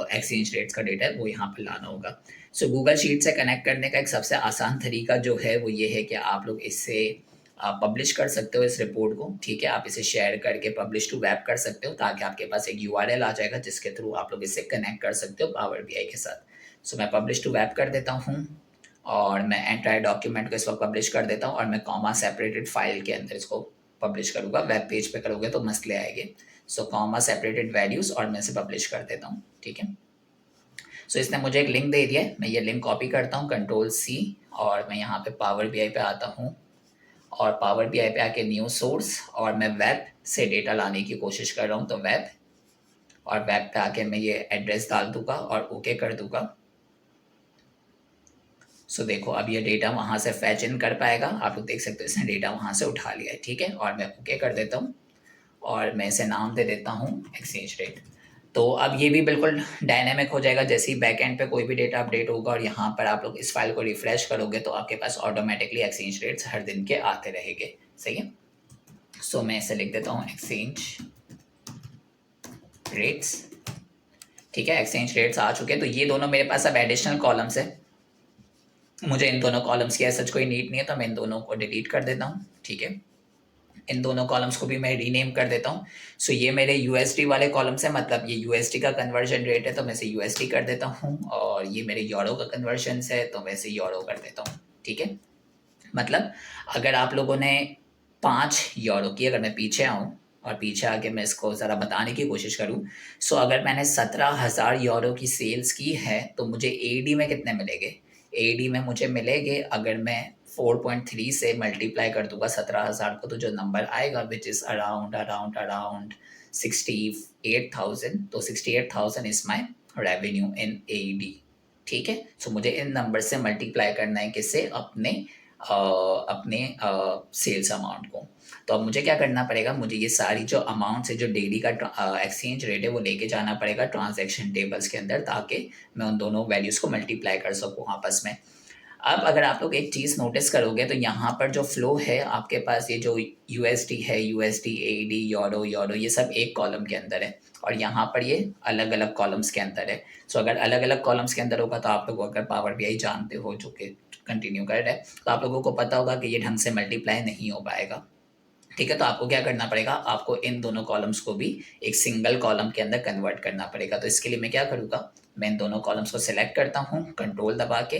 एक्सचेंज रेट्स का डेटा है वो यहाँ पर लाना होगा। गूगल शीट से कनेक्ट करने का एक सबसे आसान तरीका जो है वो ये है कि आप लोग इससे पब्लिश कर सकते हो इस रिपोर्ट को। ठीक है, आप इसे शेयर करके पब्लिश टू वेब कर सकते हो, ताकि आपके पास एक URL आ जाएगा जिसके थ्रू आप लोग इससे कनेक्ट कर सकते हो पावर BI के साथ। मैं पब्लिश टू वेब कर देता हूँ, और मैं एंटायर डॉक्यूमेंट को इस वक्त पब्लिश कर देता हूँ, और मैं कॉमा सेपरेटेड फाइल के अंदर इसको पब्लिश करूँगा। वेब पेज पे करोगे तो मसले आएंगे। कॉमा सेपरेटेड वैल्यूज़, और मैं इसे पब्लिश कर देता हूँ। ठीक है, इसने मुझे एक लिंक दे दिया है, मैं ये लिंक कॉपी करता हूँ Ctrl+C, और मैं यहाँ पे पावर BI पे आता हूँ, और पावर BI पे आके न्यू सोर्स, और मैं वेब से डेटा लाने की कोशिश कर रहा हूँ, तो वेब, और वेब पे आके मैं ये एड्रेस डाल दूंगा और ओके कर दूंगा। देखो अब ये डेटा वहाँ से फैच इन कर पाएगा, आप लोग देख सकते हो इसने डेटा वहाँ से उठा लिया है। ठीक है, और मैं ओके कर देता हूँ, और मैं इसे नाम दे देता हूँ एक्सचेंज रेट। तो अब ये भी बिल्कुल डायनेमिक हो जाएगा, जैसे ही बैक एंड पे कोई भी डेटा अपडेट होगा और यहाँ पर आप लोग इस फाइल को रिफ्रेश करोगे तो आपके पास ऑटोमेटिकली एक्सचेंज रेट्स हर दिन के आते रहेंगे। सही है, मैं इसे लिख देता हूँ एक्सचेंज रेट्स। ठीक है, एक्सचेंज रेट्स आ चुके हैं, तो ये दोनों मेरे पास अब एडिशनल कॉलम्स है। मुझे इन दोनों कॉलम्स की सच कोई नीड नहीं है, तो मैं इन दोनों को डिलीट कर देता हूँ। ठीक है, इन दोनों कॉलम्स को भी मैं रीनेम कर देता हूँ। ये मेरे USD वाले कॉलम्स है, मतलब ये USD का कन्वर्जन रेट है, तो मैं इसे USD कर देता हूँ, और ये मेरे यूरो का कन्वर्जन है तो मैं इसे यूरो कर देता हूँ। ठीक है, मतलब अगर आप लोगों ने 5 यूरो की, अगर मैं पीछे आऊँ और पीछे आके मैं इसको ज़रा बताने की कोशिश करूँ। सो अगर मैंने 17,000 यूरो की सेल्स की है तो मुझे एडी में कितने मिलेंगे? एडी में मुझे मिलेंगे, अगर मैं 4.3 से मल्टीप्लाई कर दूंगा 17,000 को, तो जो नंबर आएगा which is around around around 68,000, तो 68,000 is my revenue in AD. ठीक है, सो मुझे इन नंबर से मल्टीप्लाई करना है किससे? अपने सेल्स अमाउंट को। तो अब मुझे क्या करना पड़ेगा? मुझे ये सारी जो अमाउंट है, जो डेली का एक्सचेंज रेट है, वो लेके जाना पड़ेगा ट्रांजैक्शन टेबल्स के अंदर, ताकि मैं उन दोनों वैल्यूज़ को मल्टीप्लाई कर सकूँ आपस में। अब अगर आप लोग एक चीज़ नोटिस करोगे तो यहाँ पर जो फ्लो है आपके पास, ये जो यूएसडी है, यूएसडी, एडी, यूरो, यूरो, ये सब एक कॉलम के अंदर है और यहाँ पर ये अलग अलग कॉलम्स के अंदर है। सो अगर अलग अलग कॉलम्स के अंदर होगा तो आप लोग अगर पावर बीआई जानते हो, जो कि कंटिन्यू कर रहे हैं, तो आप लोगों को पता होगा कि ये ढंग से मल्टीप्लाई नहीं हो पाएगा। ठीक है, तो आपको क्या करना पड़ेगा? आपको इन दोनों कॉलम्स को भी एक सिंगल कॉलम के अंदर कन्वर्ट करना पड़ेगा। तो इसके लिए मैं क्या करूँगा? मैं इन दोनों कॉलम्स को सिलेक्ट करता हूँ कंट्रोल दबा के,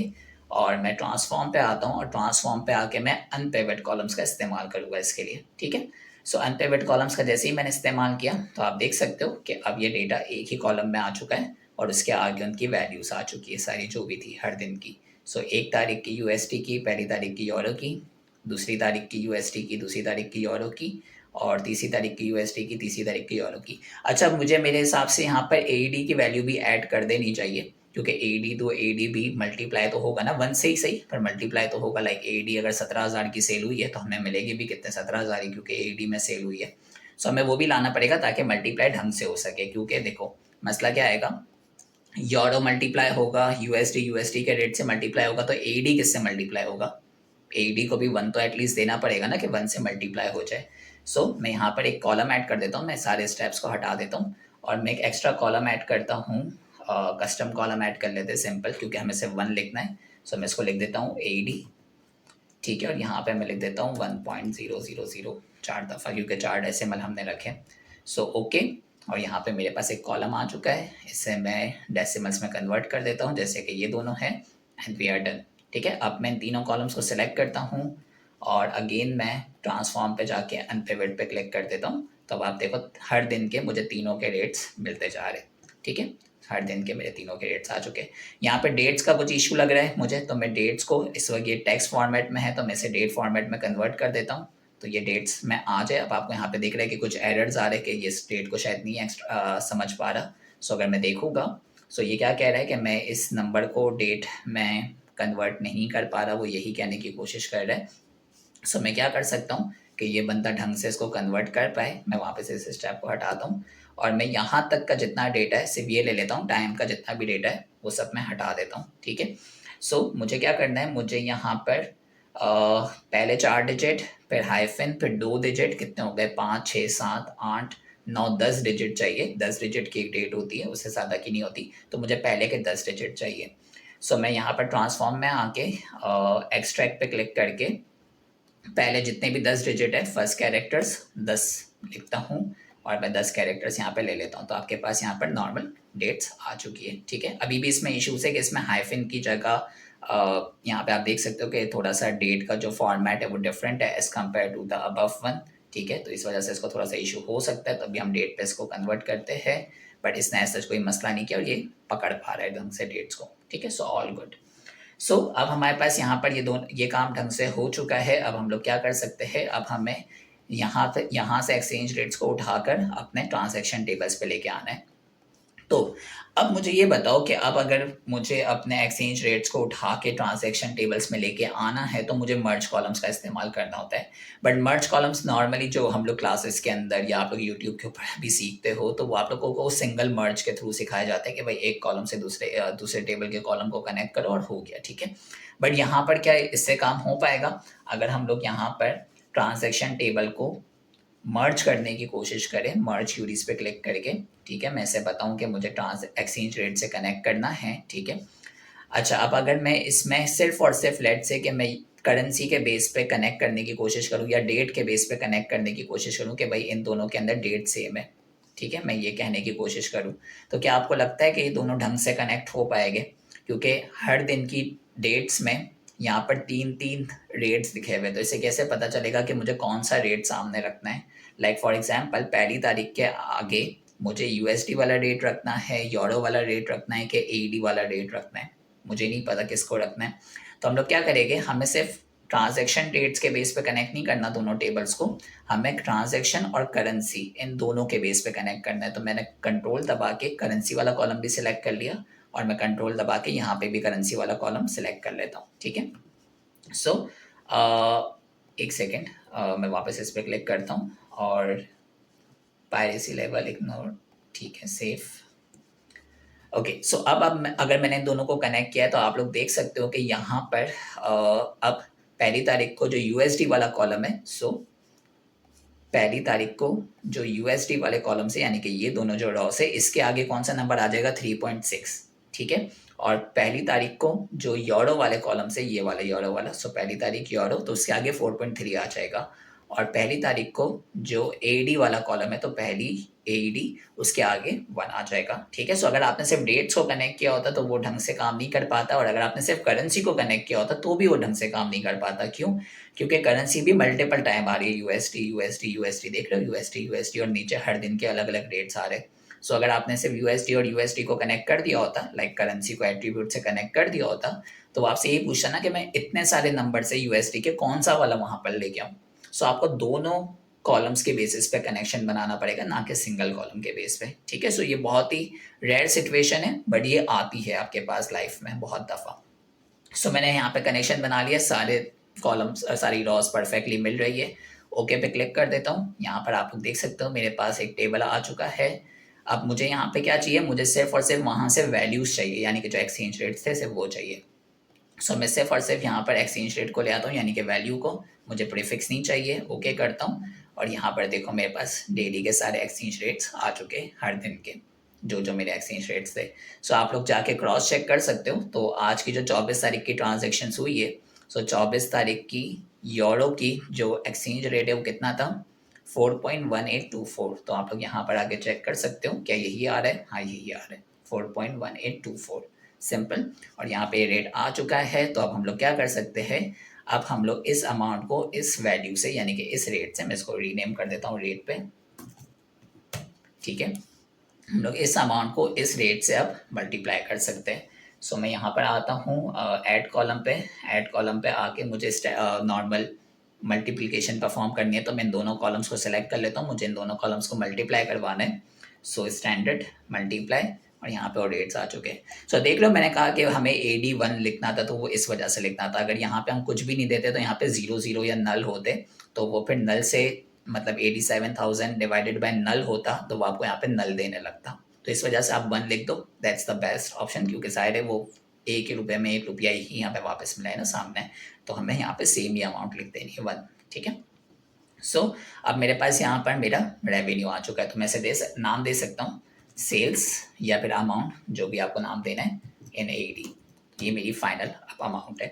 और मैं ट्रांसफॉर्म पे आता हूँ और ट्रांसफॉर्म पे आके मैं अनपिवट कॉलम्स का इस्तेमाल करूँगा इसके लिए। ठीक है, सो अनपिवट कॉलम्स का जैसे ही मैंने इस्तेमाल किया तो आप देख सकते हो कि अब ये डेटा एक ही कॉलम में आ चुका है और उसके आगे उनकी वैल्यूज़ आ चुकी है सारी, जो भी थी हर दिन की। सो 1 तारीख की यूएसडी की, पहली तारीख की यूरो की, दूसरी तारीख की यूएसडी की, दूसरी तारीख की यूरो की, और तीसरी तारीख की यूएसडी की, तीसरी तारीख की यूरो की। अच्छा, मुझे मेरे हिसाब से यहाँ पर एडी की वैल्यू भी ऐड कर देनी चाहिए, क्योंकि एडी तो एडी भी मल्टीप्लाई तो होगा ना 1 से ही सही, पर मल्टीप्लाई तो होगा। लाइक एडी अगर 17,000 की सेल हुई है तो हमें मिलेगी भी कितने? 17,000 ही, क्योंकि एडी में सेल हुई है। सो हमें वो भी लाना पड़ेगा ताकि मल्टीप्लाई ढंग से हो सके। क्योंकि देखो मसला क्या आएगा, यूरो मल्टीप्लाई होगा, यूएसडी यूएसडी के रेट से मल्टीप्लाई होगा, तो एडी किससे मल्टीप्लाई होगा? एडी को भी 1 तो एटलीस्ट देना पड़ेगा ना कि 1 से मल्टीप्लाई हो जाए। सो मैं यहाँ पर एक कॉलम ऐड कर देता हूँ, मैं सारे स्टेप्स को हटा देता हूँ और मैं एक एक्स्ट्रा कॉलम ऐड करता हूँ। कस्टम कॉलम ऐड कर लेते हैं सिंपल, क्योंकि हमें सिर्फ 1 लिखना है। सो मैं इसको लिख देता हूँ एडी। ठीक है, और यहाँ पे मैं लिख देता हूँ 1.000 4 दफ़ा, क्योंकि 4 डेसिमल हमने रखे। सो ओके, और यहाँ पे मेरे पास एक कॉलम आ चुका है, इसे मैं डेसिमल्स में कन्वर्ट कर देता हूँ, जैसे कि ये दोनों हैं, एंड वी आर डन। ठीक है, अब मैं इन तीनों कॉलम्स को सिलेक्ट करता हूँ और अगेन मैं ट्रांसफॉर्म पे जाके अनपिवट पे क्लिक कर देता हूँ। तब आप देखो हर दिन के मुझे तीनों के रेट्स मिलते जा रहे हैं। ठीक है, हर दिन के मेरे तीनों के रेट्स आ चुके हैं। यहाँ पे डेट्स का कुछ इशू लग रहा है मुझे, तो मैं डेट्स को, इस वक्त ये टेक्स्ट फॉर्मेट में है तो मैं इसे डेट फॉर्मेट में कन्वर्ट कर देता हूँ, तो ये डेट्स में आ जाए। अब आपको यहाँ पे दिख रहा है कि कुछ एरर्स आ रहे हैं कि ये डेट को शायद नहीं समझ पा रहा। सो अगर मैं देखूँगा, सो ये क्या कह रहा है कि मैं इस नंबर को डेट में कन्वर्ट नहीं कर पा रहा, वो यही कहने की कोशिश कर रहा है। सो मैं क्या कर सकता हूँ कि ये बंदा ढंग से इसको कन्वर्ट कर पाए, मैं वापस इस स्टेप को हटाता हूँ और मैं यहाँ तक का जितना डेटा है सिर्फ ये ले लेता हूँ, टाइम का जितना भी डेटा है वो सब मैं हटा देता हूँ। ठीक है, सो मुझे क्या करना है, मुझे यहाँ पर पहले 4 डिजिट, फिर हाइफन, फिर 2 डिजिट, कितने हो गए? 5, 6, 7, 8, 9, 10 डिजिट चाहिए। 10 डिजिट की एक डेट होती है, उससे ज़्यादा की नहीं होती, तो मुझे पहले के 10 डिजिट चाहिए। सो मैं यहाँ पर ट्रांसफॉर्म में आके एक्सट्रैक्ट पे क्लिक करके पहले जितने भी 10 डिजिट है, फर्स्ट कैरेक्टर्स 10 लिखता हूँ और मैं 10 कैरेक्टर्स यहाँ पे ले लेता हूँ, तो आपके पास यहाँ पर नॉर्मल डेट्स आ चुकी है। ठीक है, अभी भी इसमें इश्यूज है कि इसमें हाइफिन की जगह यहाँ पे आप देख सकते हो कि थोड़ा सा डेट का जो फॉर्मेट है वो डिफरेंट है as compared to the above one. ठीक है, तो इस वजह से इसको थोड़ा सा इशू हो सकता है, तभी हम डेट पे इसको कन्वर्ट करते हैं, बट इसने ऐसा कोई मसला नहीं किया और ये पकड़ पा रहा है ढंग से डेट्स को। ठीक है, सो ऑल गुड। सो अब हमारे पास यहाँ पर ये काम ढंग से हो चुका है। अब हम लोग क्या कर सकते हैं, अब हमें यहाँ से एक्सचेंज रेट्स को उठाकर अपने ट्रांजैक्शन टेबल्स पे लेके आना है। तो अब मुझे ये बताओ कि अब अगर मुझे अपने एक्सचेंज रेट्स को उठा के ट्रांजैक्शन टेबल्स में लेके आना है तो मुझे मर्ज कॉलम्स का इस्तेमाल करना होता है। बट मर्ज कॉलम्स नॉर्मली जो हम लोग क्लासेस के अंदर या आप लोग यूट्यूब के ऊपर भी सीखते हो, तो वो आप लोगों को सिंगल मर्ज के थ्रू सिखाया जाता है कि भाई एक कॉलम से दूसरे टेबल के कॉलम को कनेक्ट करो और हो गया। ठीक है, बट यहाँ पर क्या इससे काम हो पाएगा? अगर हम लोग यहाँ पर ट्रांजैक्शन टेबल को मर्ज करने की कोशिश करें, मर्ज क्यूरीज पे क्लिक करके। ठीक है, मैं इसे बताऊं कि मुझे एक्सचेंज रेट से कनेक्ट करना है। ठीक है, अच्छा, अब अगर मैं इसमें सिर्फ और सिर्फ लेट से कि मैं करेंसी के बेस पे कनेक्ट करने की कोशिश करूं या डेट के बेस पे कनेक्ट करने की कोशिश करूं कि भाई इन दोनों के अंदर डेट सेम है, ठीक है, मैं ये कहने की कोशिश करूं, तो क्या आपको लगता है कि ये दोनों ढंग से कनेक्ट हो पाएंगे? क्योंकि हर दिन की डेट्स में यहाँ पर 3-3 रेट्स दिखे हुए, तो इससे कैसे पता चलेगा कि मुझे कौन सा रेट सामने रखना है। लाइक फॉर एग्जांपल पहली तारीख के आगे मुझे यूएसडी वाला रेट रखना है, यूरो वाला रेट रखना है कि एडी वाला रेट रखना है, मुझे नहीं पता किसको रखना है। तो हम लोग क्या करेंगे, हमें सिर्फ ट्रांजैक्शन रेट्स के बेस पे कनेक्ट नहीं करना दोनों टेबल्स को, हमें ट्रांजैक्शन और करेंसी इन दोनों के बेस पे कनेक्ट करना है। तो मैंने कंट्रोल दबा के करेंसी वाला कॉलम भी सिलेक्ट कर लिया और मैं कंट्रोल दबा के यहाँ पे भी करेंसी वाला कॉलम सिलेक्ट कर लेता हूँ, ठीक है। सो एक सेकेंड, मैं वापस इस पर क्लिक करता हूँ और पायरेसी लेवल इग्नोर, ठीक है, सेफ। ओके, सो अब अगर मैंने इन दोनों को कनेक्ट किया है तो आप लोग देख सकते हो कि यहाँ पर अब पहली तारीख को जो यूएसडी वाला कॉलम है, सो पहली तारीख को जो यूएसडी वाले कॉलम से यानी कि ये दोनों जो रॉस है इसके आगे कौन सा नंबर आ जाएगा, 3.6, ठीक है। और पहली तारीख को जो यूरो वाले कॉलम से, ये वाला यूरो वाला, सो पहली तारीख यूरो तो उसके आगे 4.3 आ जाएगा। और पहली तारीख को जो एडी वाला कॉलम है तो पहली एडी उसके आगे 1 आ जाएगा, ठीक है। सो अगर आपने सिर्फ डेट्स को कनेक्ट किया होता तो वो ढंग से काम नहीं कर पाता, और अगर आपने सिर्फ करेंसी को कनेक्ट किया होता तो भी वो ढंग से काम नहीं कर पाता। क्यों? क्योंकि करेंसी भी मल्टीपल टाइम आ रही है, यूएसडी यूएसडी यूएसडी, देख रहे हो, यूएसडी यूएसडी, और नीचे हर दिन के अलग अलग रेट्स आ रहे हैं। सो अगर आपने सिर्फ यूएसडी और यूएसडी को कनेक्ट कर दिया होता, लाइक करेंसी को एट्रीब्यूट से कनेक्ट कर दिया होता, तो आपसे यही पूछा ना कि मैं इतने सारे नंबर से यूएसडी के कौन सा वाला वहां पर लेके आऊँ। सो आपको दोनों कॉलम्स के बेसिस पे कनेक्शन बनाना पड़ेगा, ना कि सिंगल कॉलम के बेस पे, ठीक है। सो ये बहुत ही रेयर सिचुएशन है, बट ये आती है आपके पास लाइफ में बहुत दफ़ा। सो मैंने यहाँ पे कनेक्शन बना लिया, सारे कॉलम्स सारी रॉस परफेक्टली मिल रही है। ओके पे क्लिक कर देता हूँ। यहाँ पर आप लोग देख सकते हो मेरे पास एक टेबल आ चुका है। अब मुझे यहाँ पे क्या चाहिए, मुझे सिर्फ और सिर्फ वहाँ से वैल्यूज़ चाहिए, यानी कि जो एक्सचेंज रेट्स थे सिर्फ वो चाहिए। सो मैं सिर्फ और सिर्फ यहाँ पर एक्सचेंज रेट को ले आता हूँ, यानी कि वैल्यू को, मुझे प्रीफिक्स नहीं चाहिए। ओके करता हूँ और यहाँ पर देखो मेरे पास डेली के सारे एक्सचेंज रेट्स आ चुके हैं, हर दिन के जो जो मेरे एक्सचेंज रेट्स थे। सो आप लोग जाके क्रॉस चेक कर सकते हो। तो आज की जो 24 तारीख की ट्रांजेक्शन हुई है, सो 24 तारीख की यूरो की जो एक्सचेंज रेट है वो कितना था, 4.1824। तो आप लोग यहाँ पर आके चेक कर सकते हो, क्या यही आ रहा है? हाँ यही आ रहा है, 4.1824, सिंपल। और यहाँ पे रेट आ चुका है। तो अब हम लोग क्या कर सकते हैं, अब हम लोग इस अमाउंट को इस वैल्यू से, यानी कि इस रेट से, मैं इसको रीनेम कर देता हूँ रेट पे, ठीक है। हम लोग इस अमाउंट को इस रेट से अब मल्टीप्लाई कर सकते हैं। सो मैं यहाँ पर आता हूँ ऐड कॉलम पे। ऐड कॉलम पे आके मुझे नॉर्मल मल्टीप्लिकेशन परफॉर्म करनी है, तो मैं इन दोनों कॉलम्स को सिलेक्ट कर लेता हूँ, मुझे इन दोनों कॉलम्स को मल्टीप्लाई करवाना है। सो स्टैंडर्ड मल्टीप्लाई, और यहाँ पे और रेट्स आ चुके हैं। सो देख लो, मैंने कहा कि हमें AD1 लिखना था तो वो इस वजह से लिखना था। अगर यहाँ पे हम कुछ भी नहीं देते तो यहाँ पे 00 या नल होते, तो वो फिर नल से मतलब 87,000 डिवाइडेड बाय नल होता, तो वो आपको यहाँ पे नल देने लगता। तो इस वजह से आप 1 लिख दो, दैट्स द बेस्ट ऑप्शन, क्योंकि शायद है वो एक ही रुपये में 1 रुपया ही यहाँ पे वापस मिला है ना सामने, तो हमें यहाँ पे सेम ही अमाउंट लिख देनी है, 1, ठीक है। सो अब मेरे पास यहाँ पर मेरा रेवेन्यू आ चुका है, तो मैं इसे नाम दे सकता हूँ सेल्स, या फिर अमाउंट, जो भी आपको नाम देना है, इन AD। ये मेरी फाइनल अब अमाउंट है,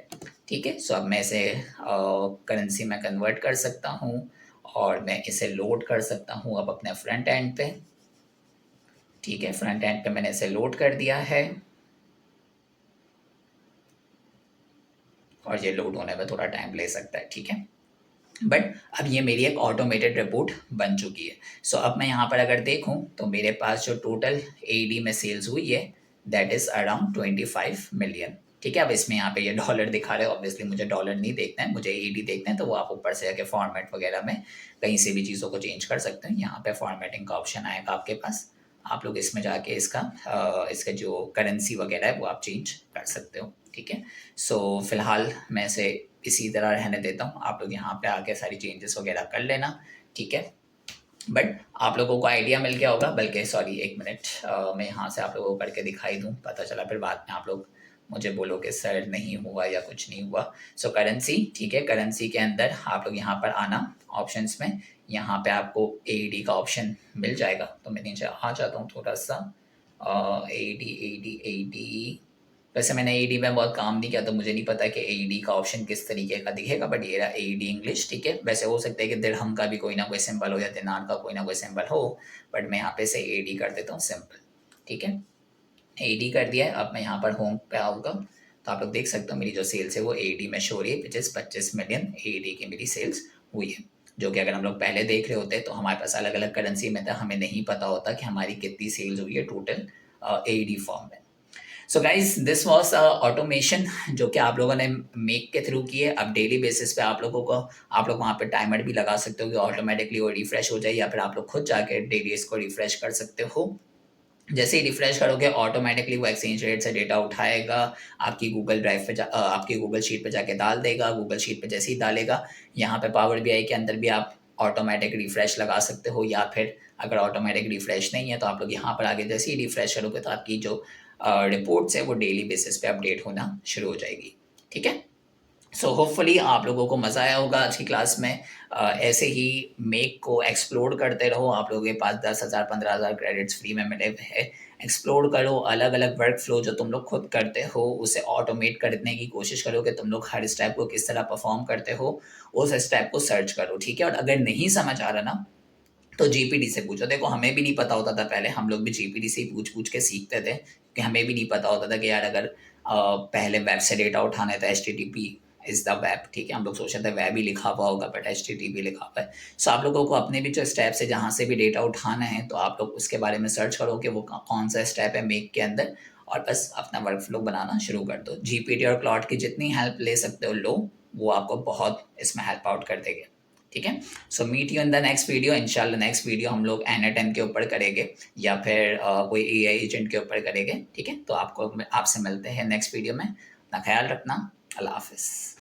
ठीक है। सो अब मैं इसे करेंसी में कन्वर्ट कर सकता हूँ और मैं इसे लोड कर सकता हूँ अब अपने फ्रंट एंड पे, ठीक है। फ्रंट एंड पे मैंने इसे लोड कर दिया है और ये लोड होने में थोड़ा टाइम ले सकता है, ठीक है। बट अब ये मेरी एक ऑटोमेटेड रिपोर्ट बन चुकी है। सो अब मैं यहाँ पर अगर देखूँ तो मेरे पास जो टोटल AD में सेल्स हुई है दैट इज़ अराउंड 25 मिलियन, ठीक है। अब इसमें यहाँ पे ये डॉलर दिखा रहे हो, ऑब्वियसली मुझे डॉलर नहीं देखना है, मुझे AD देखना है। तो वो आप ऊपर से जाके फॉर्मेट वगैरह में कहीं से भी चीज़ों को चेंज कर सकते हैं। यहाँ पे फॉर्मेटिंग का ऑप्शन आएगा आपके पास, आप लोग इसमें जाके इसका जो करेंसी वगैरह है वो आप चेंज कर सकते हो, ठीक है। सो फिलहाल मैं इसे इसी तरह रहने देता हूँ, आप लोग यहाँ पे आके सारी चेंजेस वगैरह कर लेना, ठीक है। बट आप लोगों को आइडिया मिल गया होगा, बल्कि सॉरी एक मिनट, मैं यहाँ से आप लोगों को करके दिखाई दूँ, पता चला फिर बाद में आप लोग मुझे बोलो कि सर नहीं हुआ या कुछ नहीं हुआ। सो करेंसी, ठीक है, करेंसी के अंदर आप लोग यहाँ पर आना ऑप्शंस में, यहाँ पे आपको AD का ऑप्शन मिल जाएगा। तो मैं नीचे आ जाता हूँ थोड़ा सा, AD वैसे मैंने AD में बहुत काम नहीं किया तो मुझे नहीं पता कि AD का ऑप्शन किस तरीके का दिखेगा, बट ये रहा AD इंग्लिश, ठीक है। वैसे हो सकता है कि दिरहम का भी कोई ना कोई सिंबल हो या दिनार का कोई ना कोई सिंबल हो, बट मैं यहाँ पे से AD कर देता हूँ सिंपल, ठीक है। AD कर दिया है। अब मैं यहाँ पर होम पे आऊँगा तो आप लोग देख सकते हो मेरी जो सेल्स है वो एडी में शो हो रही है, विच इज़ 25 मिलियन एडी की मेरी सेल्स हुई है। जो कि अगर हम लोग पहले देख रहे होते तो हमारे पास अलग अलग करेंसी में था, हमें नहीं पता होता कि हमारी कितनी सेल्स हुई है टोटल एडी फॉर्म में। So guys this was automation जो कि आप लोगों ने मेक के थ्रू की है। अब डेली बेसिस पे आप लोगों को, आप लोग वहाँ पे टाइमर भी लगा सकते हो कि ऑटोमेटिकली वो रिफ्रेश हो जाए, या फिर आप लोग खुद जाके डेली इसको रिफ्रेश कर सकते हो। जैसे ही रिफ्रेश करोगे ऑटोमेटिकली वो एक्सचेंज रेट से डेटा उठाएगा, आपकी गूगल ड्राइव पे आपकी गूगल शीट पे जाके डाल देगा। गूगल शीट पे जैसे ही डालेगा, यहाँ पे पावर बीआई के अंदर भी आप ऑटोमेटिक रिफ्रेश लगा सकते हो, या फिर अगर ऑटोमेटिक रिफ्रेश नहीं है तो आप लोग यहाँ पर आगे जैसे ही रिफ्रेश करोगे तो आपकी जो रिपोर्ट्स है वो डेली बेसिस पे अपडेट होना शुरू हो जाएगी। ठीक है, सो होपफुली आप लोगों को मज़ा आया होगा आज की क्लास में। ऐसे ही मेक को एक्सप्लोर करते रहो। आप लोगों के पास 10,000 15,000 क्रेडिट्स फ्री में मिले हुए हैं। एक्सप्लोर करो, अलग अलग वर्क फ्लो जो तुम लोग खुद करते हो उसे ऑटोमेट करने की कोशिश करो कि तुम लोग हर स्टेप को किस तरह परफॉर्म करते हो, उस स्टेप को सर्च करो। ठीक है, और अगर नहीं समझ आ रहा ना तो जीपीटी से पूछो। देखो हमें भी नहीं पता होता था पहले, हम लोग भी जीपीटी से ही पूछ पूछ के सीखते थे, कि हमें भी नहीं पता होता था कि यार अगर पहले वेब से डेटा उठाना है तो H T T P is the web. ठीक है, हम लोग सोचते थे वेब ही लिखा हुआ होगा, but H T T P लिखा हुआ है। सो आप लोगों को अपने भी जो स्टेप्स है जहाँ से भी डेटा उठाना है तो आप लोग उसके बारे में सर्च करो कि वो कौन सा स्टेप है मेक के अंदर, और बस अपना वर्क फ्लो बनाना शुरू कर दो। जीपीटी और क्लॉड की जितनी हेल्प ले सकते हो लो, वो आपको बहुत इसमें हेल्प आउट कर देंगे। ठीक है, so meet you in the next video. इंशाल्लाह नेक्स्ट वीडियो हम लोग एन के ऊपर करेंगे, या फिर कोई एआई एजेंट के ऊपर करेंगे। ठीक है, तो आपको आपसे मिलते हैं नेक्स्ट वीडियो में। अपना ख्याल रखना। अल्लाह हाफिज़।